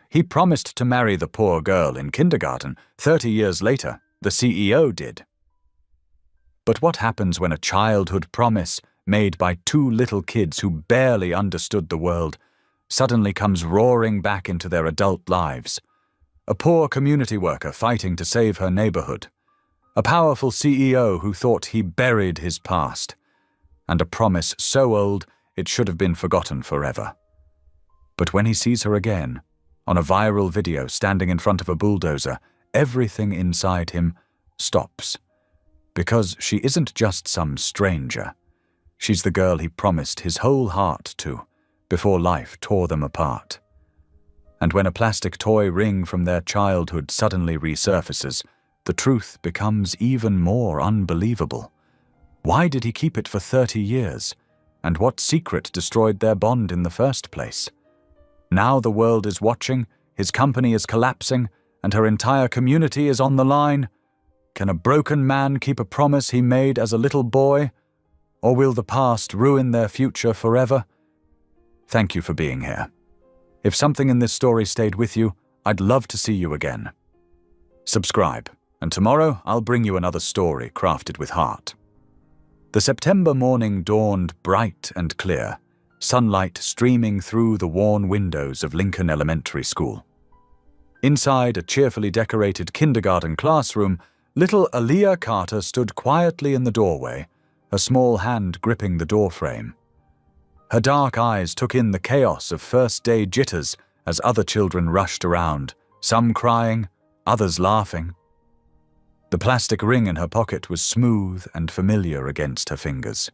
He promised to marry the poor girl in kindergarten. 30 years later, the CEO did. But what happens when a childhood promise made by two little kids who barely understood the world suddenly comes roaring back into their adult lives? A poor community worker fighting to save her neighborhood. A powerful CEO who thought he buried his past. And a promise so old it should have been forgotten forever. But when he sees her again, on a viral video standing in front of a bulldozer, everything inside him stops. Because she isn't just some stranger. She's the girl he promised his whole heart to, before life tore them apart. And when a plastic toy ring from their childhood suddenly resurfaces, the truth becomes even more unbelievable. Why did he keep it for 30 years? And what secret destroyed their bond in the first place? Now the world is watching, his company is collapsing, and her entire community is on the line. Can a broken man keep a promise he made as a little boy? Or will the past ruin their future forever? Thank you for being here. If something in this story stayed with you, I'd love to see you again. Subscribe, and tomorrow I'll bring you another story crafted with heart. The September morning dawned bright and clear, sunlight streaming through the worn windows of Lincoln Elementary School. Inside a cheerfully decorated kindergarten classroom, little Aaliyah Carter stood quietly in the doorway, her small hand gripping the doorframe. Her dark eyes took in the chaos of first-day jitters as other children rushed around, some crying, others laughing. The plastic ring in her pocket was smooth and familiar against her fingers,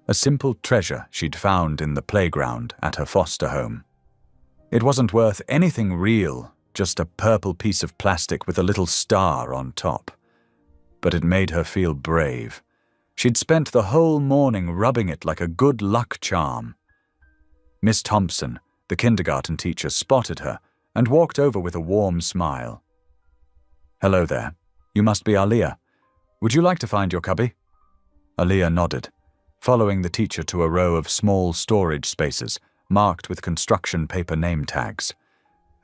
a simple treasure she'd found in the playground at her foster home. It wasn't worth anything real, just a purple piece of plastic with a little star on top. But it made her feel brave. She'd spent the whole morning rubbing it like a good luck charm. Miss Thompson, the kindergarten teacher, spotted her and walked over with a warm smile. "Hello there. You must be Aaliyah. Would you like to find your cubby?" Aaliyah nodded, following the teacher to a row of small storage spaces marked with construction paper name tags.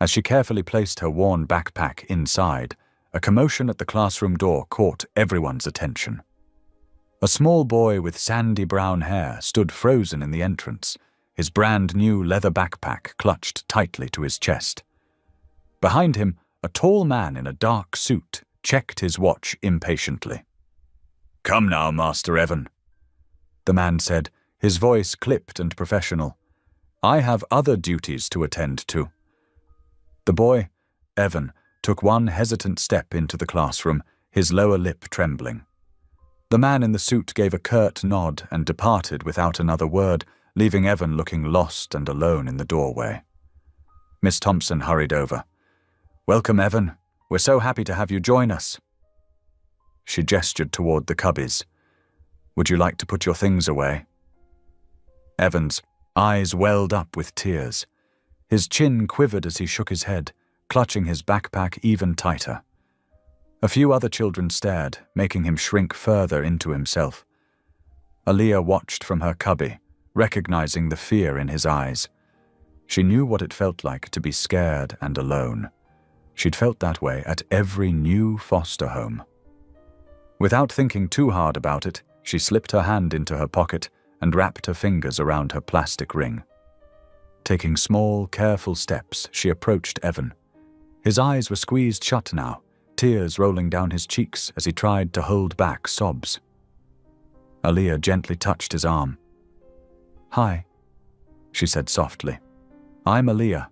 As she carefully placed her worn backpack inside, a commotion at the classroom door caught everyone's attention. A small boy with sandy brown hair stood frozen in the entrance, his brand-new leather backpack clutched tightly to his chest. Behind him, a tall man in a dark suit checked his watch impatiently. "Come now, Master Evan," the man said, his voice clipped and professional. "I have other duties to attend to." The boy, Evan, took one hesitant step into the classroom, his lower lip trembling. The man in the suit gave a curt nod and departed without another word, leaving Evan looking lost and alone in the doorway. Miss Thompson hurried over. "Welcome, Evan. We're so happy to have you join us." She gestured toward the cubbies. "Would you like to put your things away?" Evan's eyes welled up with tears. His chin quivered as he shook his head, clutching his backpack even tighter. A few other children stared, making him shrink further into himself. Aaliyah watched from her cubby, recognizing the fear in his eyes. She knew what it felt like to be scared and alone. She'd felt that way at every new foster home. Without thinking too hard about it, she slipped her hand into her pocket and wrapped her fingers around her plastic ring. Taking small, careful steps, she approached Evan. His eyes were squeezed shut now, tears rolling down his cheeks as he tried to hold back sobs. Aaliyah gently touched his arm. "Hi," she said softly. "I'm Aaliyah."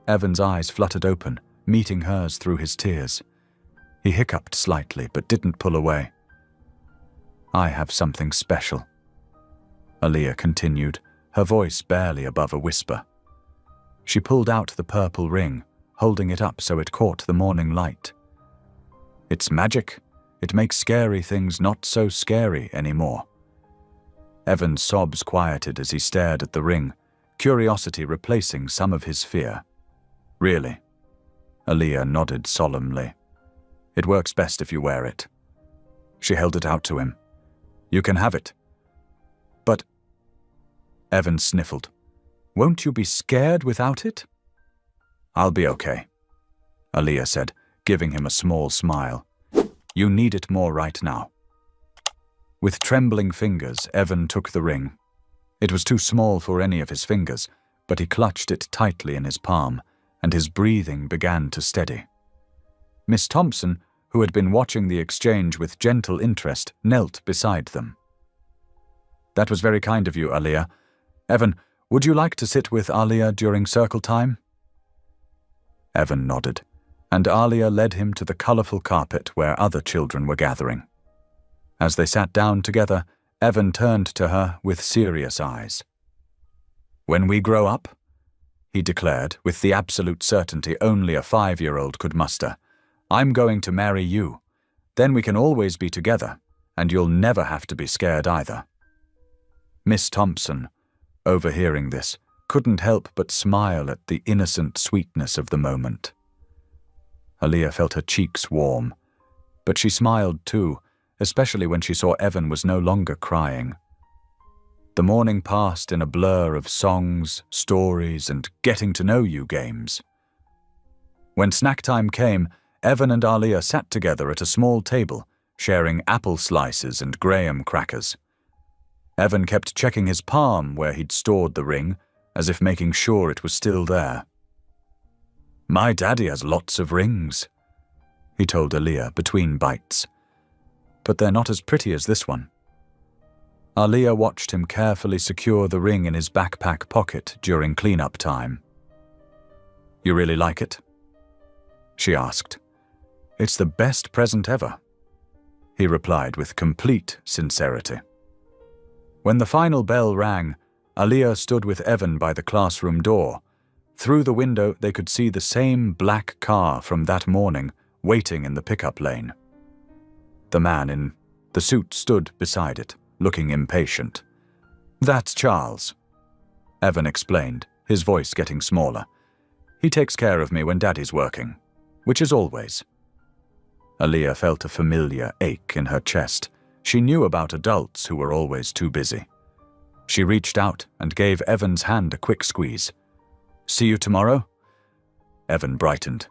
Evan's eyes fluttered open, meeting hers through his tears. He hiccuped slightly, but didn't pull away. "I have something special," Aaliyah continued, her voice barely above a whisper. She pulled out the purple ring, holding it up so it caught the morning light. "It's magic. It makes scary things not so scary anymore." Evan's sobs quieted as he stared at the ring, curiosity replacing some of his fear. "Really?" Aaliyah nodded solemnly. "It works best if you wear it." She held it out to him. "You can have it." "But—" Evan sniffled. "Won't you be scared without it?" I'll be okay, Aaliyah said, giving him a small smile. You need it more right now. With trembling fingers, Evan took the ring. It was too small for any of his fingers, but he clutched it tightly in his palm, and his breathing began to steady. Miss Thompson, who had been watching the exchange with gentle interest, knelt beside them. That was very kind of you, Aaliyah. Evan, would you like to sit with Aaliyah during circle time? Evan nodded, and Aaliyah led him to the colorful carpet where other children were gathering. As they sat down together, Evan turned to her with serious eyes. When we grow up, he declared with the absolute certainty only a 5-year-old could muster, I'm going to marry you. Then we can always be together, and you'll never have to be scared either. Miss Thompson, overhearing this, couldn't help but smile at the innocent sweetness of the moment. Aaliyah felt her cheeks warm, but she smiled too, especially when she saw Evan was no longer crying. The morning passed in a blur of songs, stories, and getting-to-know-you games. When snack time came, Evan and Aaliyah sat together at a small table, sharing apple slices and graham crackers. Evan kept checking his palm where he'd stored the ring, as if making sure it was still there. My daddy has lots of rings, he told Aaliyah between bites. But they're not as pretty as this one. Aaliyah watched him carefully secure the ring in his backpack pocket during cleanup time. You really like it? She asked. It's the best present ever, he replied with complete sincerity. When the final bell rang, Aaliyah stood with Evan by the classroom door. Through the window, they could see the same black car from that morning waiting in the pickup lane. The man in the suit stood beside it, looking impatient. That's Charles, Evan explained, his voice getting smaller. He takes care of me when Daddy's working, which is always. Aaliyah felt a familiar ache in her chest. She knew about adults who were always too busy. She reached out and gave Evan's hand a quick squeeze. See you tomorrow? Evan brightened.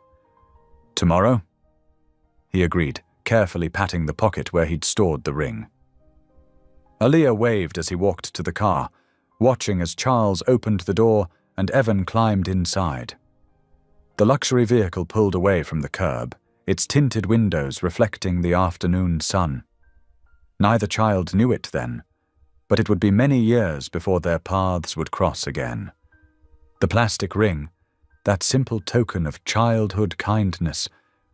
Tomorrow? He agreed, carefully patting the pocket where he'd stored the ring. Aaliyah waved as he walked to the car, watching as Charles opened the door and Evan climbed inside. The luxury vehicle pulled away from the curb, its tinted windows reflecting the afternoon sun. Neither child knew it then, but it would be many years before their paths would cross again. The plastic ring, that simple token of childhood kindness,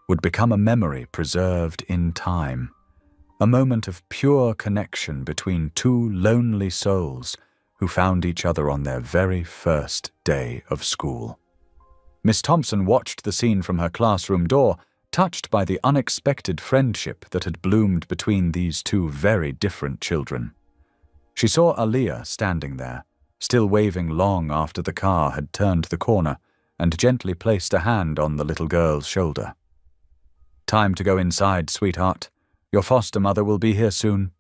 would become a memory preserved in time, a moment of pure connection between two lonely souls who found each other on their very first day of school. Miss Thompson watched the scene from her classroom door, touched by the unexpected friendship that had bloomed between these two very different children. She saw Aaliyah standing there, still waving long after the car had turned the corner, and gently placed a hand on the little girl's shoulder. Time to go inside, sweetheart. Your foster mother will be here soon.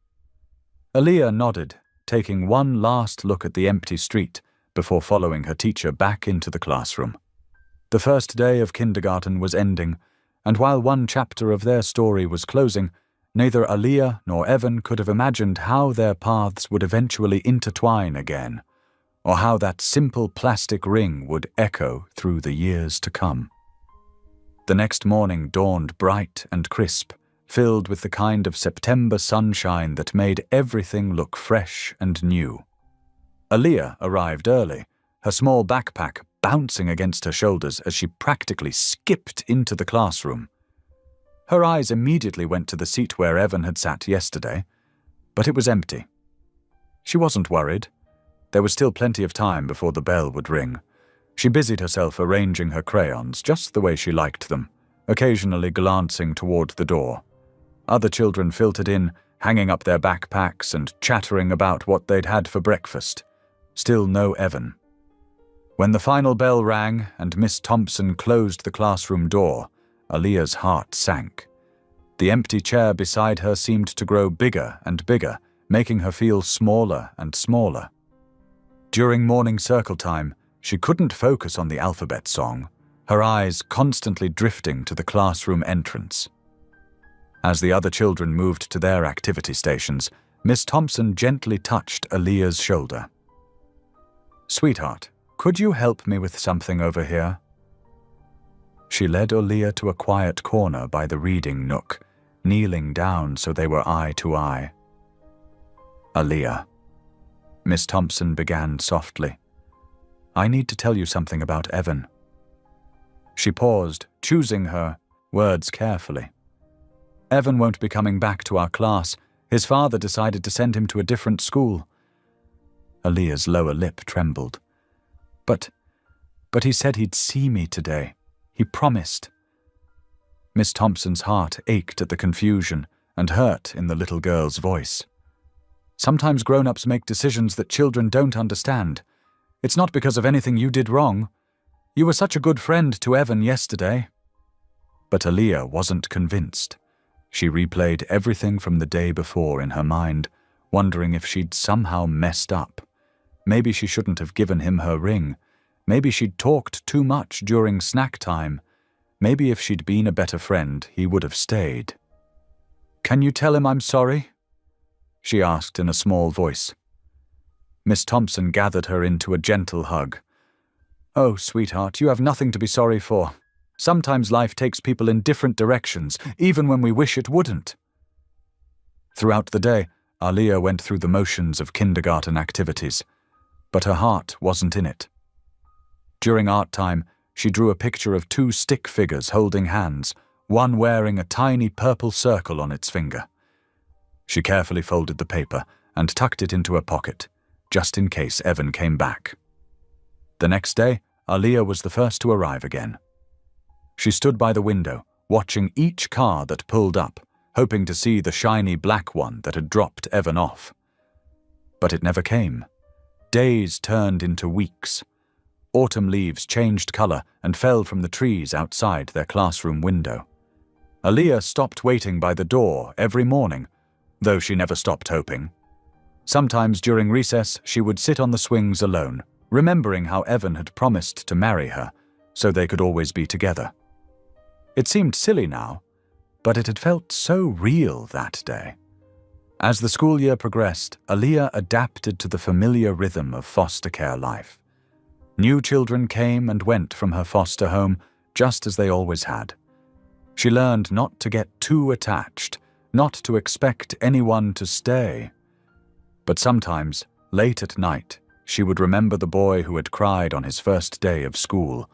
Aaliyah nodded, taking one last look at the empty street before following her teacher back into the classroom. The first day of kindergarten was ending, and while one chapter of their story was closing, neither Aaliyah nor Evan could have imagined how their paths would eventually intertwine again, or how that simple plastic ring would echo through the years to come. The next morning dawned bright and crisp, filled with the kind of September sunshine that made everything look fresh and new. Aaliyah arrived early, her small backpack bouncing against her shoulders as she practically skipped into the classroom. Her eyes immediately went to the seat where Evan had sat yesterday, but it was empty. She wasn't worried. There was still plenty of time before the bell would ring. She busied herself arranging her crayons just the way she liked them, occasionally glancing toward the door. Other children filtered in, hanging up their backpacks and chattering about what they'd had for breakfast. Still no Evan. When the final bell rang and Miss Thompson closed the classroom door, Aaliyah's heart sank. The empty chair beside her seemed to grow bigger and bigger, making her feel smaller and smaller. During morning circle time, she couldn't focus on the alphabet song. her eyes constantly drifting to the classroom entrance. As the other children moved to their activity stations, Miss Thompson gently touched Aaliyah's shoulder. "Sweetheart, could you help me with something over here?" She led Aaliyah to a quiet corner by the reading nook, kneeling down so they were eye to eye. "Aaliyah," Miss Thompson began softly, "I need to tell you something about Evan." She paused, choosing her words carefully. "Evan won't be coming back to our class. His father decided to send him to a different school." Aaliyah's lower lip trembled. But he said he'd see me today. He promised." Miss Thompson's heart ached at the confusion and hurt in the little girl's voice. "Sometimes grown-ups make decisions that children don't understand. It's not because of anything you did wrong. You were such a good friend to Evan yesterday." But Aaliyah wasn't convinced. She replayed everything from the day before in her mind, wondering if she'd somehow messed up. Maybe she shouldn't have given him her ring. Maybe she'd talked too much during snack time. Maybe if she'd been a better friend, he would have stayed. "Can you tell him I'm sorry?" she asked in a small voice. Miss Thompson gathered her into a gentle hug. "Oh, sweetheart, you have nothing to be sorry for. Sometimes life takes people in different directions, even when we wish it wouldn't." Throughout the day, Aaliyah went through the motions of kindergarten activities, but her heart wasn't in it. During art time, she drew a picture of two stick figures holding hands, one wearing a tiny purple circle on its finger. She carefully folded the paper and tucked it into her pocket, just in case Evan came back. The next day, Aaliyah was the first to arrive again. She stood by the window, watching each car that pulled up, hoping to see the shiny black one that had dropped Evan off. But it never came. Days turned into weeks. Autumn leaves changed color and fell from the trees outside their classroom window. Aaliyah stopped waiting by the door every morning, though she never stopped hoping. Sometimes during recess, she would sit on the swings alone, remembering how Evan had promised to marry her, so they could always be together. It seemed silly now, but it had felt so real that day. As the school year progressed, Aaliyah adapted to the familiar rhythm of foster care life. New children came and went from her foster home, just as they always had. She learned not to get too attached, not to expect anyone to stay. But sometimes, late at night, she would remember the boy who had cried on his first day of school,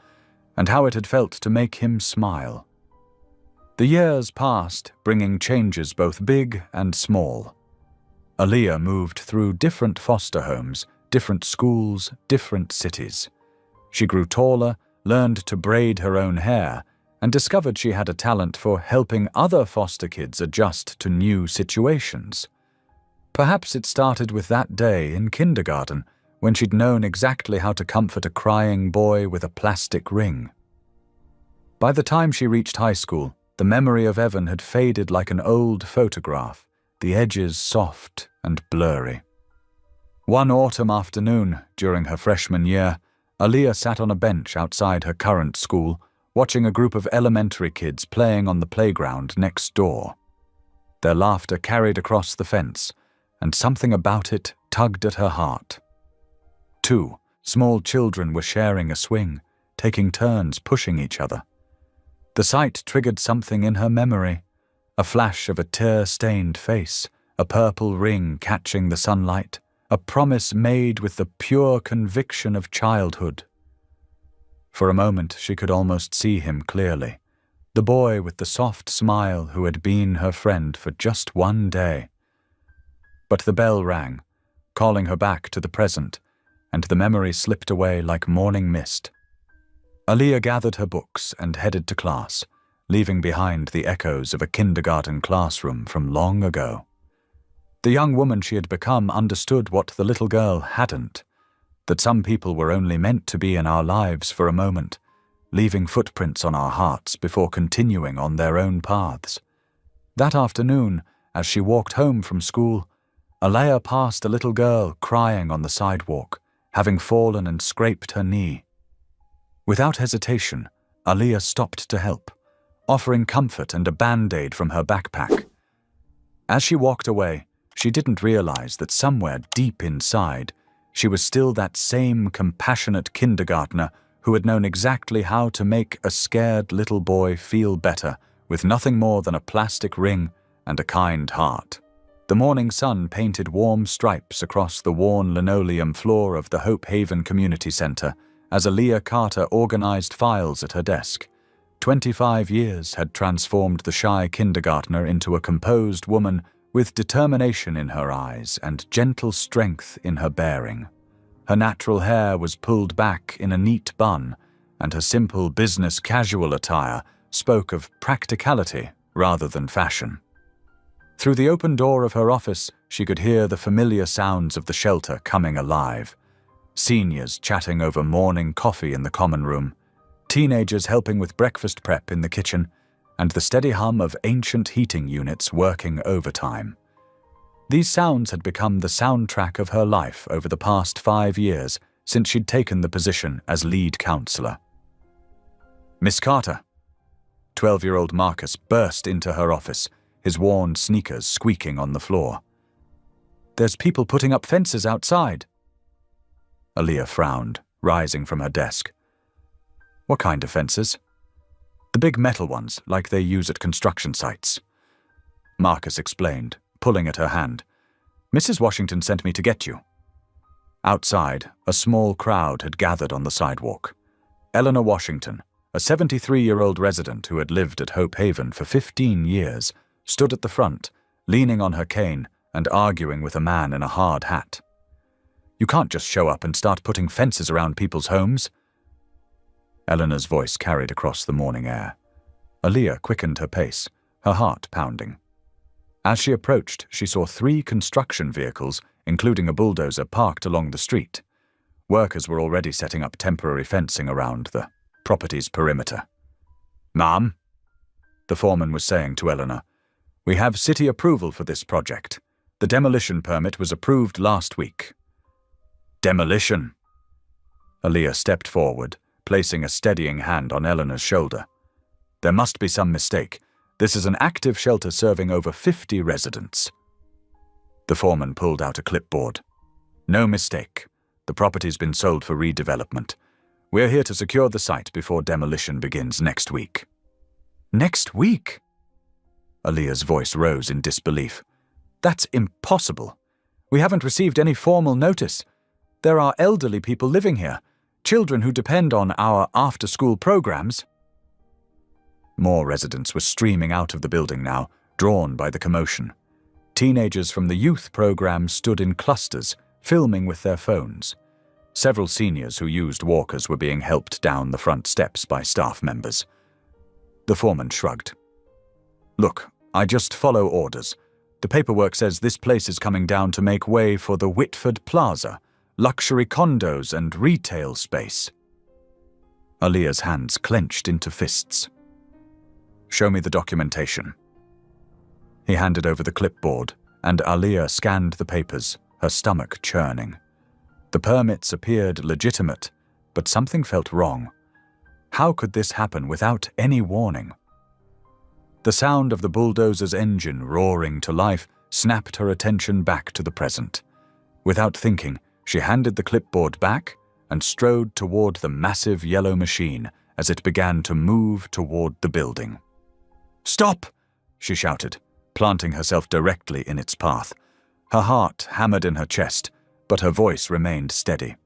and how it had felt to make him smile. The years passed, bringing changes both big and small. Aaliyah moved through different foster homes, different schools, different cities. She grew taller, learned to braid her own hair, and discovered she had a talent for helping other foster kids adjust to new situations. Perhaps it started with that day in kindergarten, when she'd known exactly how to comfort a crying boy with a plastic ring. By the time she reached high school, the memory of Evan had faded like an old photograph, the edges soft and blurry. One autumn afternoon, during her freshman year, Aaliyah sat on a bench outside her current school, watching a group of elementary kids playing on the playground next door. Their laughter carried across the fence, and something about it tugged at her heart. 2 small children were sharing a swing, taking turns pushing each other. The sight triggered something in her memory, a flash of a tear-stained face, a purple ring catching the sunlight, a promise made with the pure conviction of childhood. For a moment she could almost see him clearly, the boy with the soft smile who had been her friend for just one day. But the bell rang, calling her back to the present, and the memory slipped away like morning mist. Aaliyah gathered her books and headed to class, leaving behind the echoes of a kindergarten classroom from long ago. The young woman she had become understood what the little girl hadn't, that some people were only meant to be in our lives for a moment, leaving footprints on our hearts before continuing on their own paths. That afternoon, as she walked home from school, Aaliyah passed a little girl crying on the sidewalk, having fallen and scraped her knee. Without hesitation, Aliyah stopped to help, offering comfort and a band-aid from her backpack. As she walked away, she didn't realize that somewhere deep inside, she was still that same compassionate kindergartner who had known exactly how to make a scared little boy feel better with nothing more than a plastic ring and a kind heart. The morning sun painted warm stripes across the worn linoleum floor of the Hope Haven Community Center as Aliyah Carter organized files at her desk. 25 years had transformed the shy kindergartner into a composed woman with determination in her eyes and gentle strength in her bearing. Her natural hair was pulled back in a neat bun, and her simple business casual attire spoke of practicality rather than fashion. Through the open door of her office, she could hear the familiar sounds of the shelter coming alive. Seniors chatting over morning coffee in the common room, teenagers helping with breakfast prep in the kitchen, and the steady hum of ancient heating units working overtime. These sounds had become the soundtrack of her life over the past 5 years since she'd taken the position as lead counselor. "Miss Carter." 12-year-old Marcus burst into her office, his worn sneakers squeaking on the floor. "There's people putting up fences outside." Aliyah frowned, rising from her desk. "What kind of fences?" "The big metal ones, like they use at construction sites." Marcus explained, pulling at her hand. "Mrs. Washington sent me to get you." Outside, a small crowd had gathered on the sidewalk. Eleanor Washington, a 73-year-old resident who had lived at Hope Haven for 15 years, stood at the front, leaning on her cane and arguing with a man in a hard hat. "You can't just show up and start putting fences around people's homes." Eleanor's voice carried across the morning air. Aliyah quickened her pace, her heart pounding. As she approached, she saw 3 construction vehicles, including a bulldozer, parked along the street. Workers were already setting up temporary fencing around the property's perimeter. "Ma'am," the foreman was saying to Eleanor, "we have city approval for this project. The demolition permit was approved last week." "Demolition?" Aliyah stepped forward, placing a steadying hand on Eleanor's shoulder. "There must be some mistake. This is an active shelter serving over 50 residents." The foreman pulled out a clipboard. "No mistake. The property's been sold for redevelopment. We're here to secure the site before demolition begins next week." "Next week?" Aliyah's voice rose in disbelief. "That's impossible. We haven't received any formal notice. There are elderly people living here, children who depend on our after-school programs." More residents were streaming out of the building now, drawn by the commotion. Teenagers from the youth program stood in clusters, filming with their phones. Several seniors who used walkers were being helped down the front steps by staff members. The foreman shrugged. "Look, I just follow orders. The paperwork says this place is coming down to make way for the Whitford Plaza, luxury condos and retail space." Aliyah's hands clenched into fists. "Show me the documentation." He handed over the clipboard, and Aliyah scanned the papers, her stomach churning. The permits appeared legitimate, but something felt wrong. How could this happen without any warning? The sound of the bulldozer's engine roaring to life snapped her attention back to the present. Without thinking, she handed the clipboard back and strode toward the massive yellow machine as it began to move toward the building. "Stop!" she shouted, planting herself directly in its path. Her heart hammered in her chest, but her voice remained steady.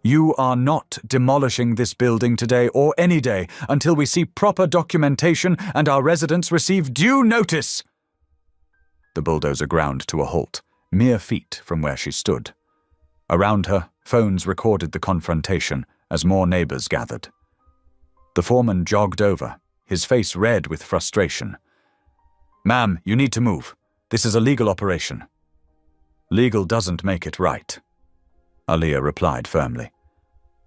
"You are not demolishing this building today or any day until we see proper documentation and our residents receive due notice." The bulldozer ground to a halt, mere feet from where she stood. Around her, phones recorded the confrontation as more neighbors gathered. The foreman jogged over, his face red with frustration. "Ma'am, you need to move. This is a legal operation." "Legal doesn't make it right," Aliyah replied firmly.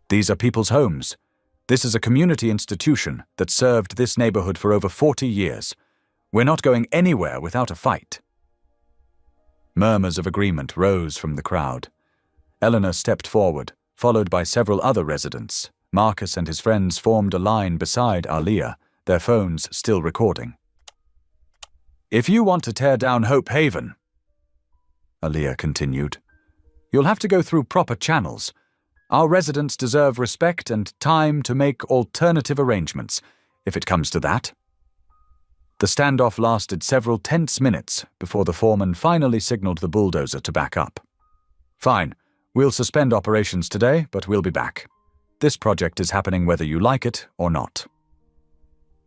"These are people's homes. This is a community institution that served this neighborhood for over 40 years. We're not going anywhere without a fight." Murmurs of agreement rose from the crowd. Eleanor stepped forward, followed by several other residents, Marcus and his friends formed a line beside Aaliyah, their phones still recording. "If you want to tear down Hope Haven," Aaliyah continued, "you'll have to go through proper channels. Our residents deserve respect and time to make alternative arrangements, if it comes to that." The standoff lasted several tense minutes before the foreman finally signaled the bulldozer to back up. "Fine, we'll suspend operations today, but we'll be back. This project is happening whether you like it or not."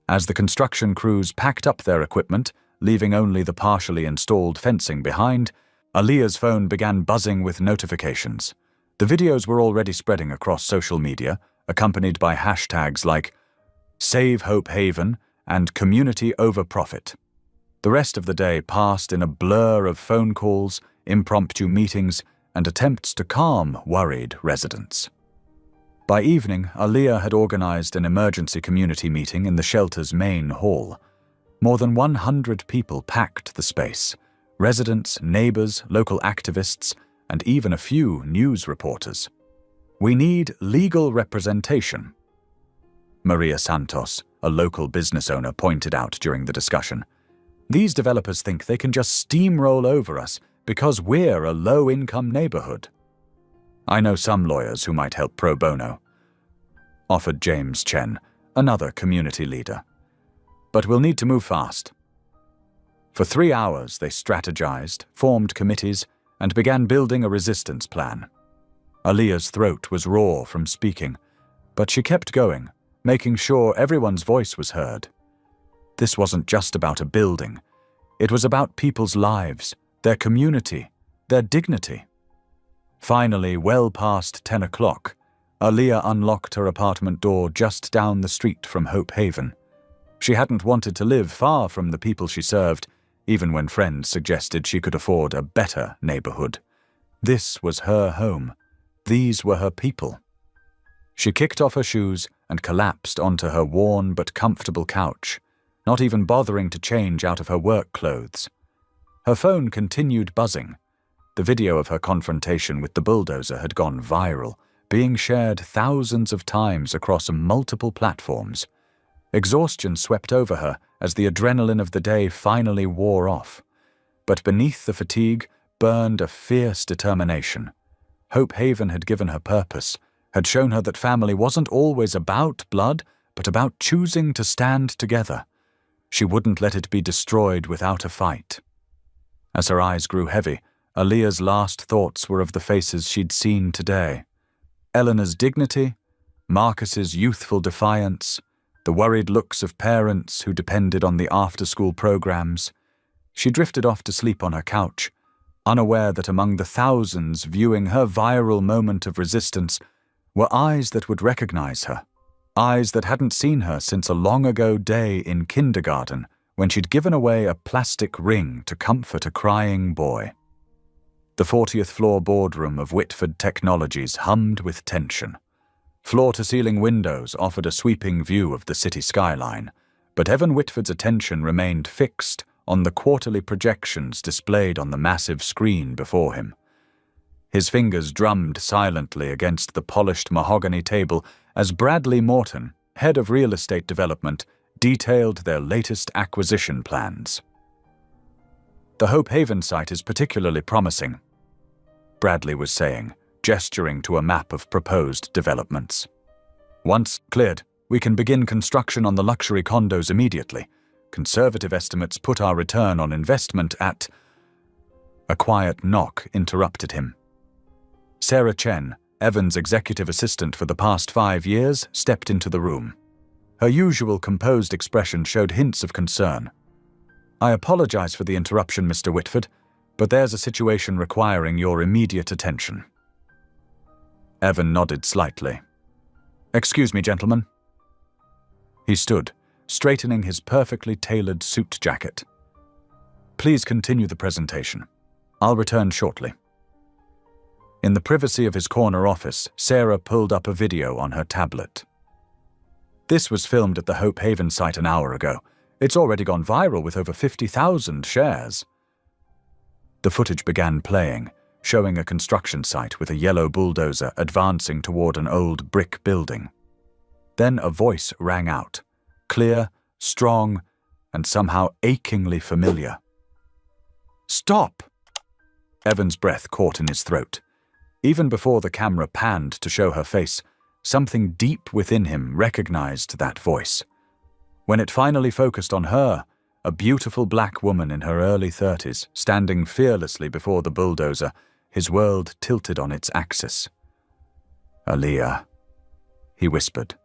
As the construction crews packed up their equipment, leaving only the partially installed fencing behind, Aaliyah's phone began buzzing with notifications. The videos were already spreading across social media, accompanied by hashtags like Save Hope Haven and Community Over Profit. The rest of the day passed in a blur of phone calls, impromptu meetings, and attempts to calm worried residents. By evening, Aaliyah had organized an emergency community meeting in the shelter's main hall. More than 100 people packed the space: residents, neighbors, local activists, and even a few news reporters. "We need legal representation," Maria Santos, a local business owner, pointed out during the discussion. "These developers think they can just steamroll over us because we're a low-income neighborhood." "I know some lawyers who might help pro bono," offered James Chen, another community leader. "But we'll need to move fast." For 3 hours they strategized, formed committees, and began building a resistance plan. Aaliyah's throat was raw from speaking, but she kept going, making sure everyone's voice was heard. This wasn't just about a building. It was about people's lives, their community, their dignity. Finally, well past 10 o'clock, Aaliyah unlocked her apartment door just down the street from Hope Haven. She hadn't wanted to live far from the people she served, even when friends suggested she could afford a better neighborhood. This was her home. These were her people. She kicked off her shoes and collapsed onto her worn but comfortable couch, not even bothering to change out of her work clothes. Her phone continued buzzing. The video of her confrontation with the bulldozer had gone viral, being shared thousands of times across multiple platforms. Exhaustion swept over her as the adrenaline of the day finally wore off. But beneath the fatigue burned a fierce determination. Hope Haven had given her purpose, had shown her that family wasn't always about blood, but about choosing to stand together. She wouldn't let it be destroyed without a fight. As her eyes grew heavy, Aaliyah's last thoughts were of the faces she'd seen today. Eleanor's dignity, Marcus's youthful defiance, the worried looks of parents who depended on the after-school programs. She drifted off to sleep on her couch, unaware that among the thousands viewing her viral moment of resistance were eyes that would recognize her, eyes that hadn't seen her since a long-ago day in kindergarten when she'd given away a plastic ring to comfort a crying boy. The 40th floor boardroom of Whitford Technologies hummed with tension. Floor-to-ceiling windows offered a sweeping view of the city skyline, but Evan Whitford's attention remained fixed on the quarterly projections displayed on the massive screen before him. His fingers drummed silently against the polished mahogany table as Bradley Morton, head of real estate development, detailed their latest acquisition plans. "The Hope Haven site is particularly promising," Bradley was saying, gesturing to a map of proposed developments. "Once cleared, we can begin construction on the luxury condos immediately. Conservative estimates put our return on investment at—" A quiet knock interrupted him. Sarah Chen, Evan's executive assistant for the past 5 years, stepped into the room. Her usual composed expression showed hints of concern. "I apologize for the interruption, Mr. Whitford, but there's a situation requiring your immediate attention." Evan nodded slightly. "Excuse me, gentlemen." He stood, straightening his perfectly tailored suit jacket. "Please continue the presentation. I'll return shortly." In the privacy of his corner office, Sarah pulled up a video on her tablet. "This was filmed at the Hope Haven site an hour ago. It's already gone viral with over 50,000 shares." The footage began playing, showing a construction site with a yellow bulldozer advancing toward an old brick building. Then a voice rang out, clear, strong, and somehow achingly familiar. "Stop!" Evan's breath caught in his throat. Even before the camera panned to show her face, something deep within him recognized that voice. When it finally focused on her, a beautiful black woman in her early 30s, standing fearlessly before the bulldozer, his world tilted on its axis. "Aaliyah," he whispered,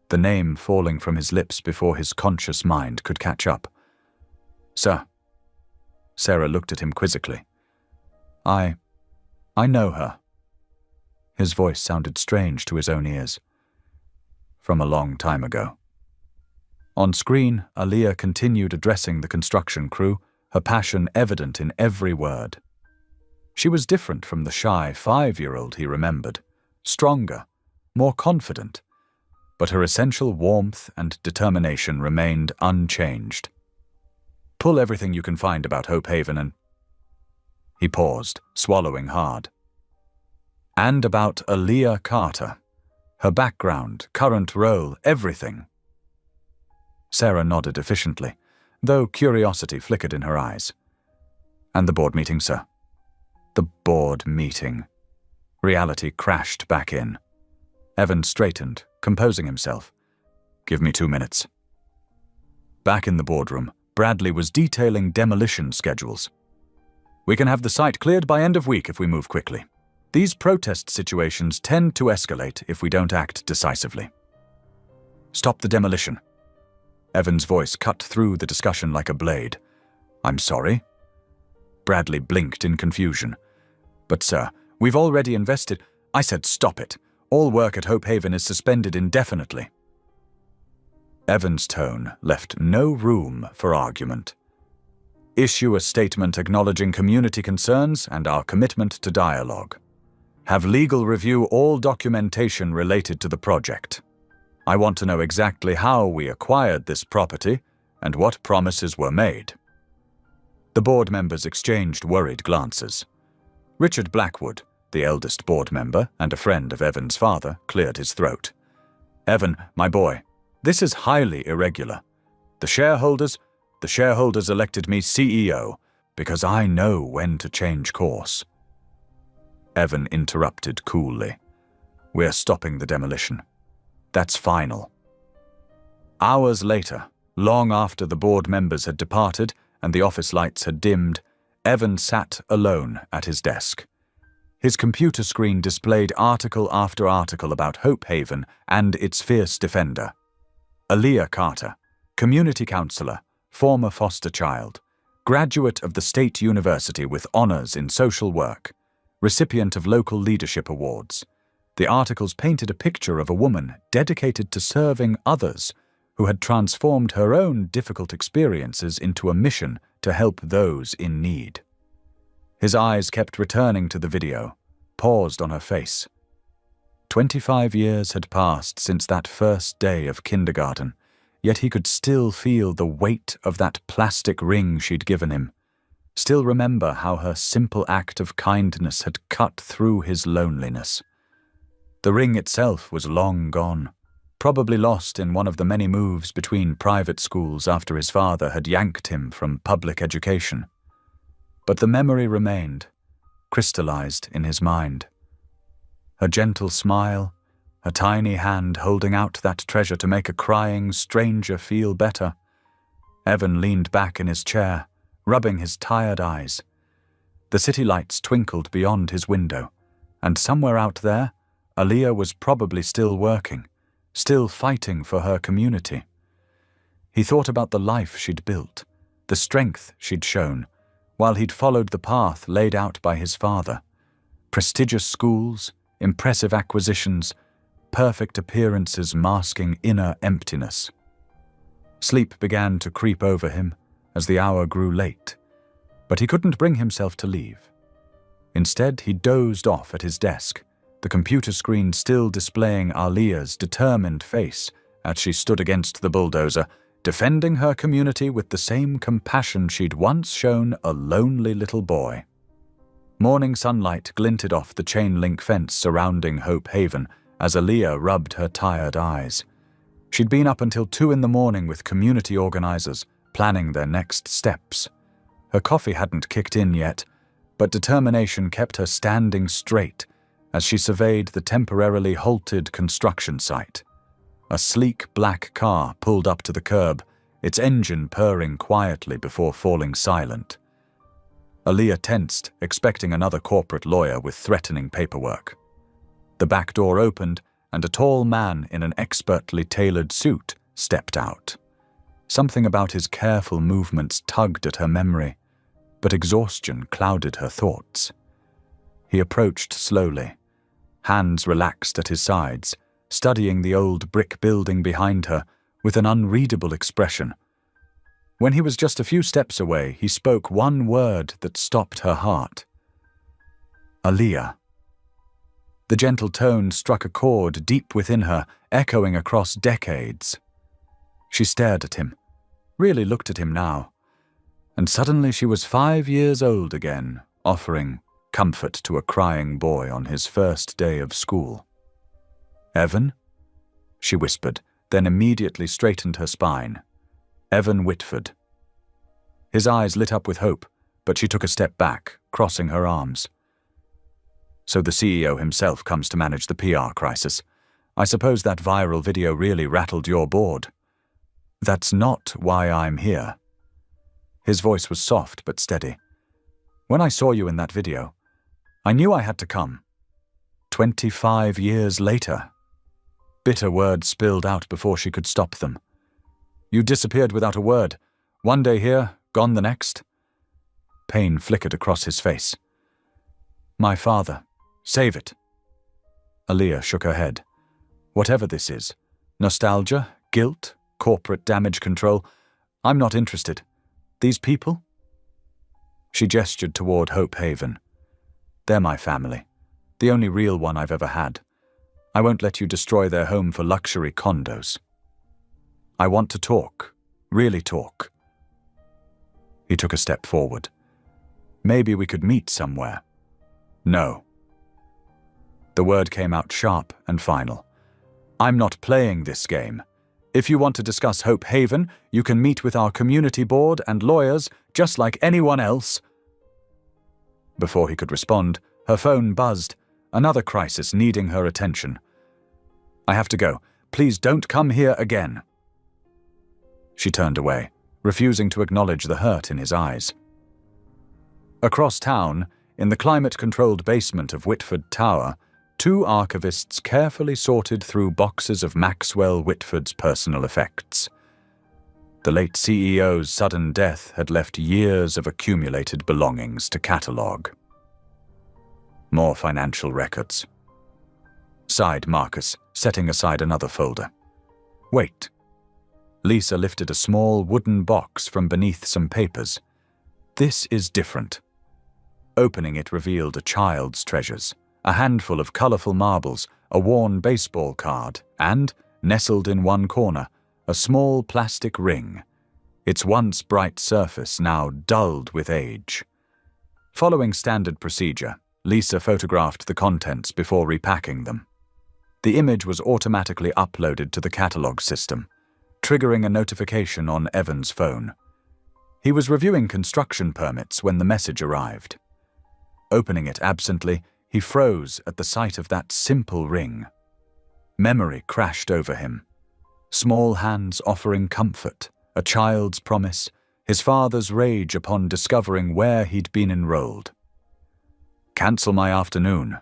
the name falling from his lips before his conscious mind could catch up. "Sir." Sarah looked at him quizzically. I know her." His voice sounded strange to his own ears. "From a long time ago." On screen, Aaliyah continued addressing the construction crew, her passion evident in every word. She was different from the shy 5-year-old he remembered, stronger, more confident, but her essential warmth and determination remained unchanged. "Pull everything you can find about Hope Haven and—" He paused, swallowing hard. "And about Aaliyah Carter. Her background, current role, everything." Sarah nodded efficiently, though curiosity flickered in her eyes. "And the board meeting, sir?" The board meeting. Reality crashed back in. Evan straightened, composing himself. "Give me 2 minutes." Back in the boardroom, Bradley was detailing demolition schedules. "We can have the site cleared by end of week if we move quickly. These protest situations tend to escalate if we don't act decisively." "Stop the demolition." Evan's voice cut through the discussion like a blade. "I'm sorry?" Bradley blinked in confusion. "But sir, we've already invested—" "I said stop it. All work at Hope Haven is suspended indefinitely." Evan's tone left no room for argument. "Issue a statement acknowledging community concerns and our commitment to dialogue. Have legal review all documentation related to the project. I want to know exactly how we acquired this property and what promises were made." The board members exchanged worried glances. Richard Blackwood, the eldest board member and a friend of Evan's father, cleared his throat. "Evan, my boy, this is highly irregular. The shareholders elected me CEO because I know when to change course." Evan interrupted coolly. "We're stopping the demolition. That's final." Hours later, long after the board members had departed and the office lights had dimmed, Evan sat alone at his desk. His computer screen displayed article after article about Hope Haven and its fierce defender. Aaliyah Carter, community counselor, former foster child, graduate of the State University with honors in social work, recipient of local leadership awards. The articles painted a picture of a woman dedicated to serving others who had transformed her own difficult experiences into a mission to help those in need. His eyes kept returning to the video, paused on her face. 25 years had passed since that first day of kindergarten, yet he could still feel the weight of that plastic ring she'd given him, still remember how her simple act of kindness had cut through his loneliness. The ring itself was long gone, probably lost in one of the many moves between private schools after his father had yanked him from public education. But the memory remained, crystallized in his mind. Her gentle smile, a tiny hand holding out that treasure to make a crying stranger feel better. Evan leaned back in his chair, rubbing his tired eyes. The city lights twinkled beyond his window, and somewhere out there, Aaliyah was probably still working, still fighting for her community. He thought about the life she'd built, the strength she'd shown, while he'd followed the path laid out by his father. Prestigious schools, impressive acquisitions, perfect appearances masking inner emptiness. Sleep began to creep over him as the hour grew late, but he couldn't bring himself to leave. Instead, he dozed off at his desk, the computer screen still displaying Aaliyah's determined face as she stood against the bulldozer, defending her community with the same compassion she'd once shown a lonely little boy. Morning sunlight glinted off the chain-link fence surrounding Hope Haven as Aaliyah rubbed her tired eyes. She'd been up until 2 in the morning with community organizers, planning their next steps. Her coffee hadn't kicked in yet, but determination kept her standing straight as she surveyed the temporarily halted construction site. A sleek black car pulled up to the curb, its engine purring quietly before falling silent. Aaliyah tensed, expecting another corporate lawyer with threatening paperwork. The back door opened, and a tall man in an expertly tailored suit stepped out. Something about his careful movements tugged at her memory, but exhaustion clouded her thoughts. He approached slowly, hands relaxed at his sides, studying the old brick building behind her with an unreadable expression. When he was just a few steps away, he spoke one word that stopped her heart. Aaliyah. The gentle tone struck a chord deep within her, echoing across decades. She stared at him, really looked at him now, and suddenly she was 5 years old again, offering comfort to a crying boy on his first day of school. Evan? She whispered, then immediately straightened her spine. Evan Whitford. His eyes lit up with hope, but she took a step back, crossing her arms. So the CEO himself comes to manage the PR crisis. I suppose that viral video really rattled your board. That's not why I'm here. His voice was soft but steady. When I saw you in that video, I knew I had to come. 25 years later. Bitter words spilled out before she could stop them. You disappeared without a word. One day here, gone the next. Pain flickered across his face. My father. Save it. Aaliyah shook her head. Whatever this is, nostalgia, guilt, corporate damage control, I'm not interested. These people? She gestured toward Hope Haven. They're my family, the only real one I've ever had. I won't let you destroy their home for luxury condos. I want to talk, really talk. He took a step forward. Maybe we could meet somewhere. No. The word came out sharp and final. I'm not playing this game. If you want to discuss Hope Haven, you can meet with our community board and lawyers just like anyone else. Before he could respond, her phone buzzed, another crisis needing her attention. I have to go. Please don't come here again. She turned away, refusing to acknowledge the hurt in his eyes. Across town, in the climate-controlled basement of Whitford Tower, 2 archivists carefully sorted through boxes of Maxwell Whitford's personal effects. The late CEO's sudden death had left years of accumulated belongings to catalogue. More financial records. Sighed Marcus, setting aside another folder. Wait. Lisa lifted a small wooden box from beneath some papers. This is different. Opening it revealed a child's treasures, a handful of colorful marbles, a worn baseball card, and, nestled in one corner, a small plastic ring, its once bright surface now dulled with age. Following standard procedure, Lisa photographed the contents before repacking them. The image was automatically uploaded to the catalog system, triggering a notification on Evan's phone. He was reviewing construction permits when the message arrived. Opening it absently, he froze at the sight of that simple ring. Memory crashed over him. Small hands offering comfort, a child's promise, his father's rage upon discovering where he'd been enrolled. Cancel my afternoon,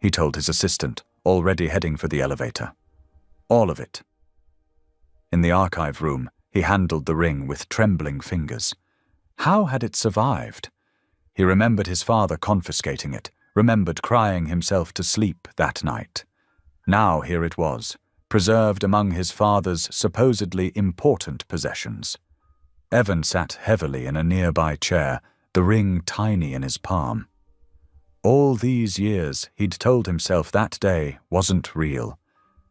he told his assistant, already heading for the elevator. All of it. In the archive room, he handled the ring with trembling fingers. How had it survived? He remembered his father confiscating it, remembered crying himself to sleep that night. Now here it was, preserved among his father's supposedly important possessions. Evan sat heavily in a nearby chair, the ring tiny in his palm. All these years he'd told himself that day wasn't real,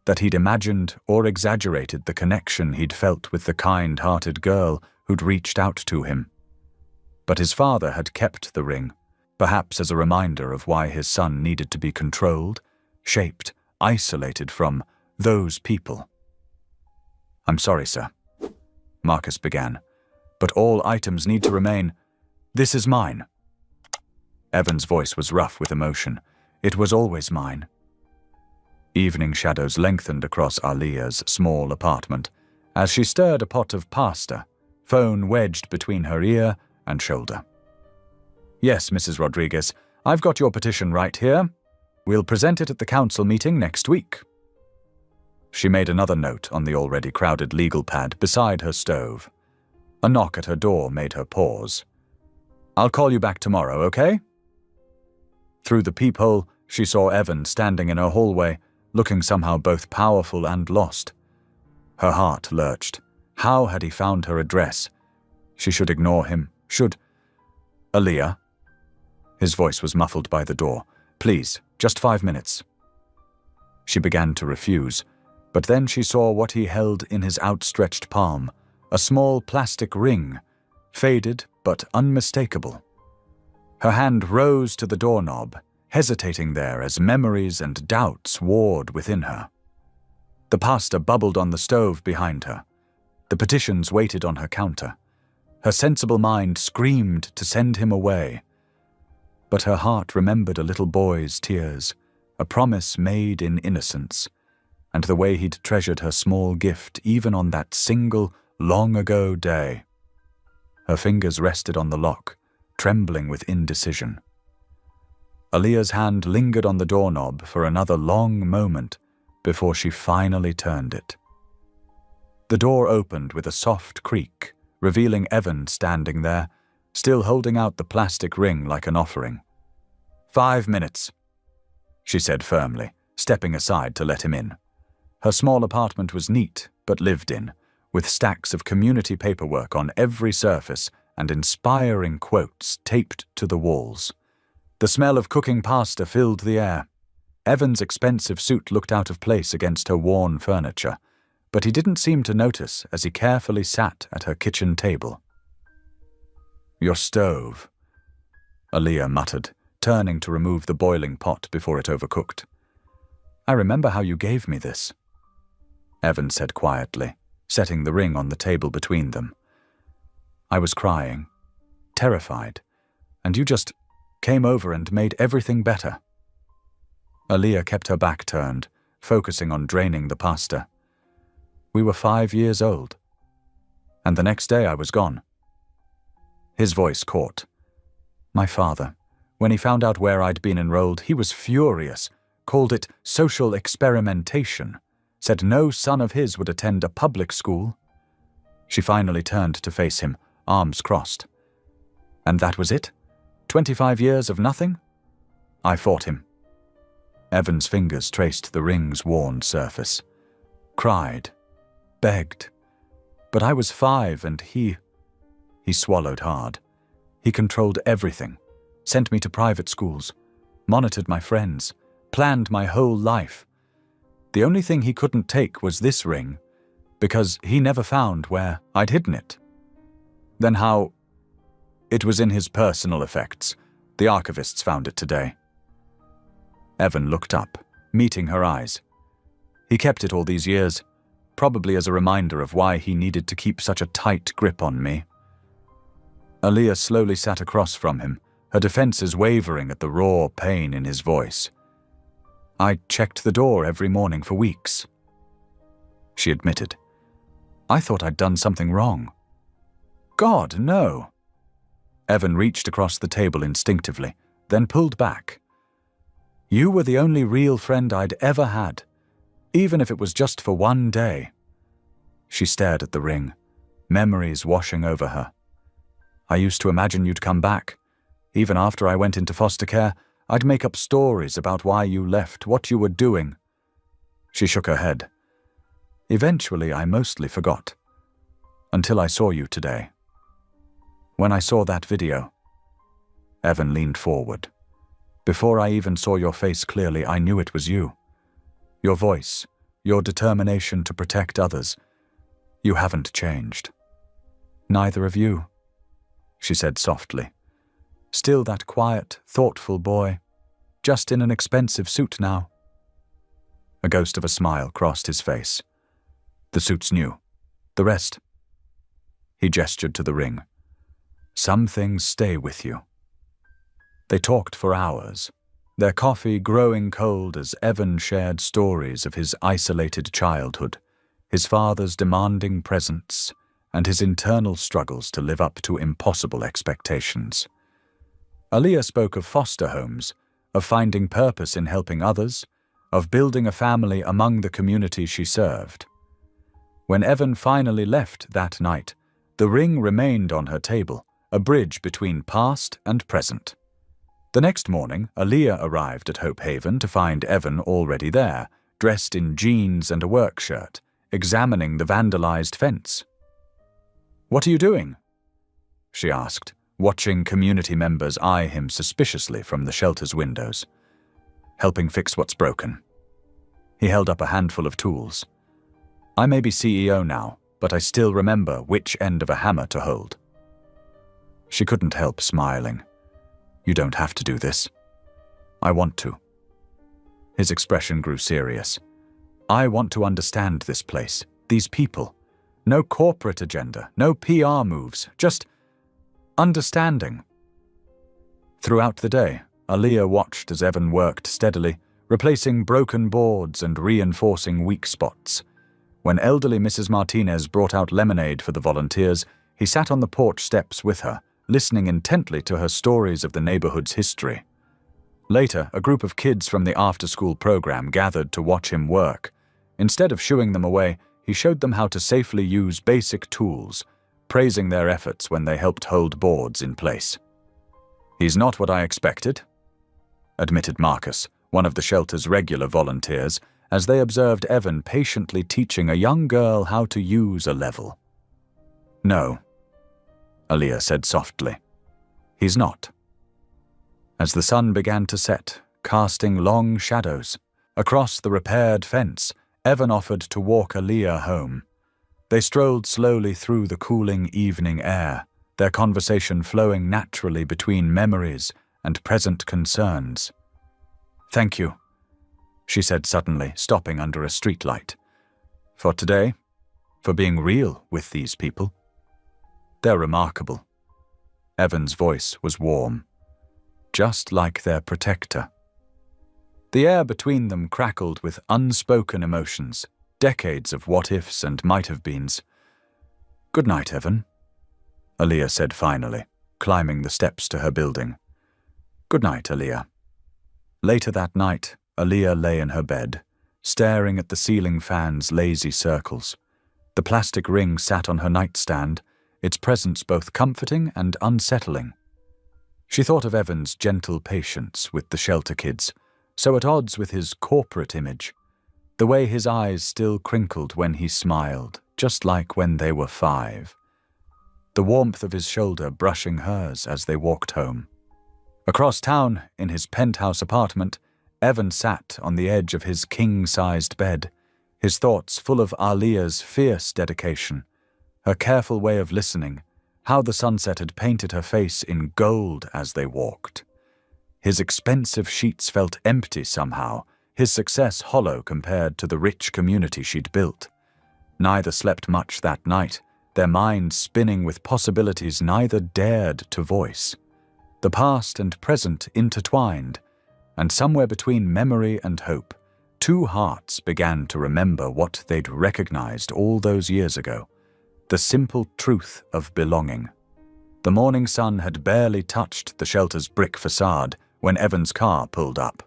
that he'd imagined or exaggerated the connection he'd felt with the kind-hearted girl who'd reached out to him. But his father had kept the ring, perhaps as a reminder of why his son needed to be controlled, shaped, isolated from those people. I'm sorry, sir, Marcus began, but all items need to remain. This is mine. Evan's voice was rough with emotion. It was always mine. Evening shadows lengthened across Alia's small apartment as she stirred a pot of pasta, phone wedged between her ear and shoulder. Yes, Mrs. Rodriguez, I've got your petition right here. We'll present it at the council meeting next week. She made another note on the already crowded legal pad beside her stove. A knock at her door made her pause. I'll call you back tomorrow, okay? Through the peephole, she saw Evan standing in her hallway, looking somehow both powerful and lost. Her heart lurched. How had he found her address? She should ignore him. Should... Alia? His voice was muffled by the door. Please, just 5 minutes. She began to refuse, but then she saw what he held in his outstretched palm, a small plastic ring, faded but unmistakable. Her hand rose to the doorknob, hesitating there as memories and doubts warred within her. The pasta bubbled on the stove behind her. The petitions waited on her counter. Her sensible mind screamed to send him away. But her heart remembered a little boy's tears, a promise made in innocence, and the way he'd treasured her small gift even on that single, long-ago day. Her fingers rested on the lock, trembling with indecision. Alia's hand lingered on the doorknob for another long moment before she finally turned it. The door opened with a soft creak, revealing Evan standing there, still holding out the plastic ring like an offering. 5 minutes, she said firmly, stepping aside to let him in. Her small apartment was neat but lived in, with stacks of community paperwork on every surface and inspiring quotes taped to the walls. The smell of cooking pasta filled the air. Evan's expensive suit looked out of place against her worn furniture, but he didn't seem to notice as he carefully sat at her kitchen table. Your stove, Alia muttered, turning to remove the boiling pot before it overcooked. I remember how you gave me this, Evan said quietly, setting the ring on the table between them. I was crying, terrified, and you just came over and made everything better. Alia kept her back turned, focusing on draining the pasta. We were 5 years old, and the next day I was gone. His voice caught. My father, when he found out where I'd been enrolled, he was furious, called it social experimentation, said no son of his would attend a public school. She finally turned to face him, arms crossed. And that was it? 25 years of nothing? I fought him. Evan's fingers traced the ring's worn surface. Cried. Begged. But I was 5 and he swallowed hard. He controlled everything, sent me to private schools, monitored my friends, planned my whole life. The only thing he couldn't take was this ring, because he never found where I'd hidden it. Then how? It was in his personal effects. The archivists found it today. Evan looked up, meeting her eyes. He kept it all these years, probably as a reminder of why he needed to keep such a tight grip on me. Alia slowly sat across from him, her defenses wavering at the raw pain in his voice. I checked the door every morning for weeks. She admitted. I thought I'd done something wrong. God, no. Evan reached across the table instinctively, then pulled back. You were the only real friend I'd ever had, even if it was just for one day. She stared at the ring, memories washing over her. I used to imagine you'd come back. Even after I went into foster care, I'd make up stories about why you left, what you were doing. She shook her head. Eventually, I mostly forgot. Until I saw you today. When I saw that video. Evan leaned forward. Before I even saw your face clearly, I knew it was you. Your voice, your determination to protect others. You haven't changed. Neither of you, she said softly. Still that quiet, thoughtful boy, just in an expensive suit now. A ghost of a smile crossed his face. The suit's new, The rest. He gestured to the ring. Some things stay with you. They talked for hours, their coffee growing cold as Evan shared stories of his isolated childhood, his father's demanding presence, and his internal struggles to live up to impossible expectations. Aaliyah spoke of foster homes, of finding purpose in helping others, of building a family among the community she served. When Evan finally left that night, the ring remained on her table, a bridge between past and present. The next morning, Aaliyah arrived at Hope Haven to find Evan already there, dressed in jeans and a work shirt, examining the vandalized fence. "What are you doing?" she asked, watching community members eye him suspiciously from the shelter's windows. "Helping fix what's broken." He held up a handful of tools. "I may be CEO now, but I still remember which end of a hammer to hold." She couldn't help smiling. "You don't have to do this. I want to." His expression grew serious. "I want to understand this place, these people. No corporate agenda, no PR moves, just understanding." Throughout the day, Aaliyah watched as Evan worked steadily, replacing broken boards and reinforcing weak spots. When elderly Mrs. Martinez brought out lemonade for the volunteers, he sat on the porch steps with her, listening intently to her stories of the neighborhood's history. Later, a group of kids from the after-school program gathered to watch him work. Instead of shooing them away, he showed them how to safely use basic tools, praising their efforts when they helped hold boards in place. "He's not what I expected," admitted Marcus, one of the shelter's regular volunteers, as they observed Evan patiently teaching a young girl how to use a level. "No," Aaliyah said softly. "He's not." As the sun began to set, casting long shadows across the repaired fence, Evan offered to walk Aaliyah home. They strolled slowly through the cooling evening air, their conversation flowing naturally between memories and present concerns. "Thank you," she said suddenly, stopping under a streetlight. "For today, for being real with these people. They're remarkable." Evan's voice was warm, just like their protector. The air between them crackled with unspoken emotions, decades of what-ifs and might-have-beens. "Good night, Evan," Aaliyah said finally, climbing the steps to her building. "Good night, Aaliyah." Later that night, Aaliyah lay in her bed, staring at the ceiling fan's lazy circles. The plastic ring sat on her nightstand, its presence both comforting and unsettling. She thought of Evan's gentle patience with the shelter kids, so at odds with his corporate image, the way his eyes still crinkled when he smiled, just like when they were 5. The warmth of his shoulder brushing hers as they walked home. Across town, in his penthouse apartment, Evan sat on the edge of his king-sized bed, his thoughts full of Aaliyah's fierce dedication, her careful way of listening, how the sunset had painted her face in gold as they walked. His expensive sheets felt empty somehow, his success hollow compared to the rich community she'd built. Neither slept much that night, their minds spinning with possibilities neither dared to voice. The past and present intertwined, and somewhere between memory and hope, 2 hearts began to remember what they'd recognized all those years ago, the simple truth of belonging. The morning sun had barely touched the shelter's brick facade when Evan's car pulled up.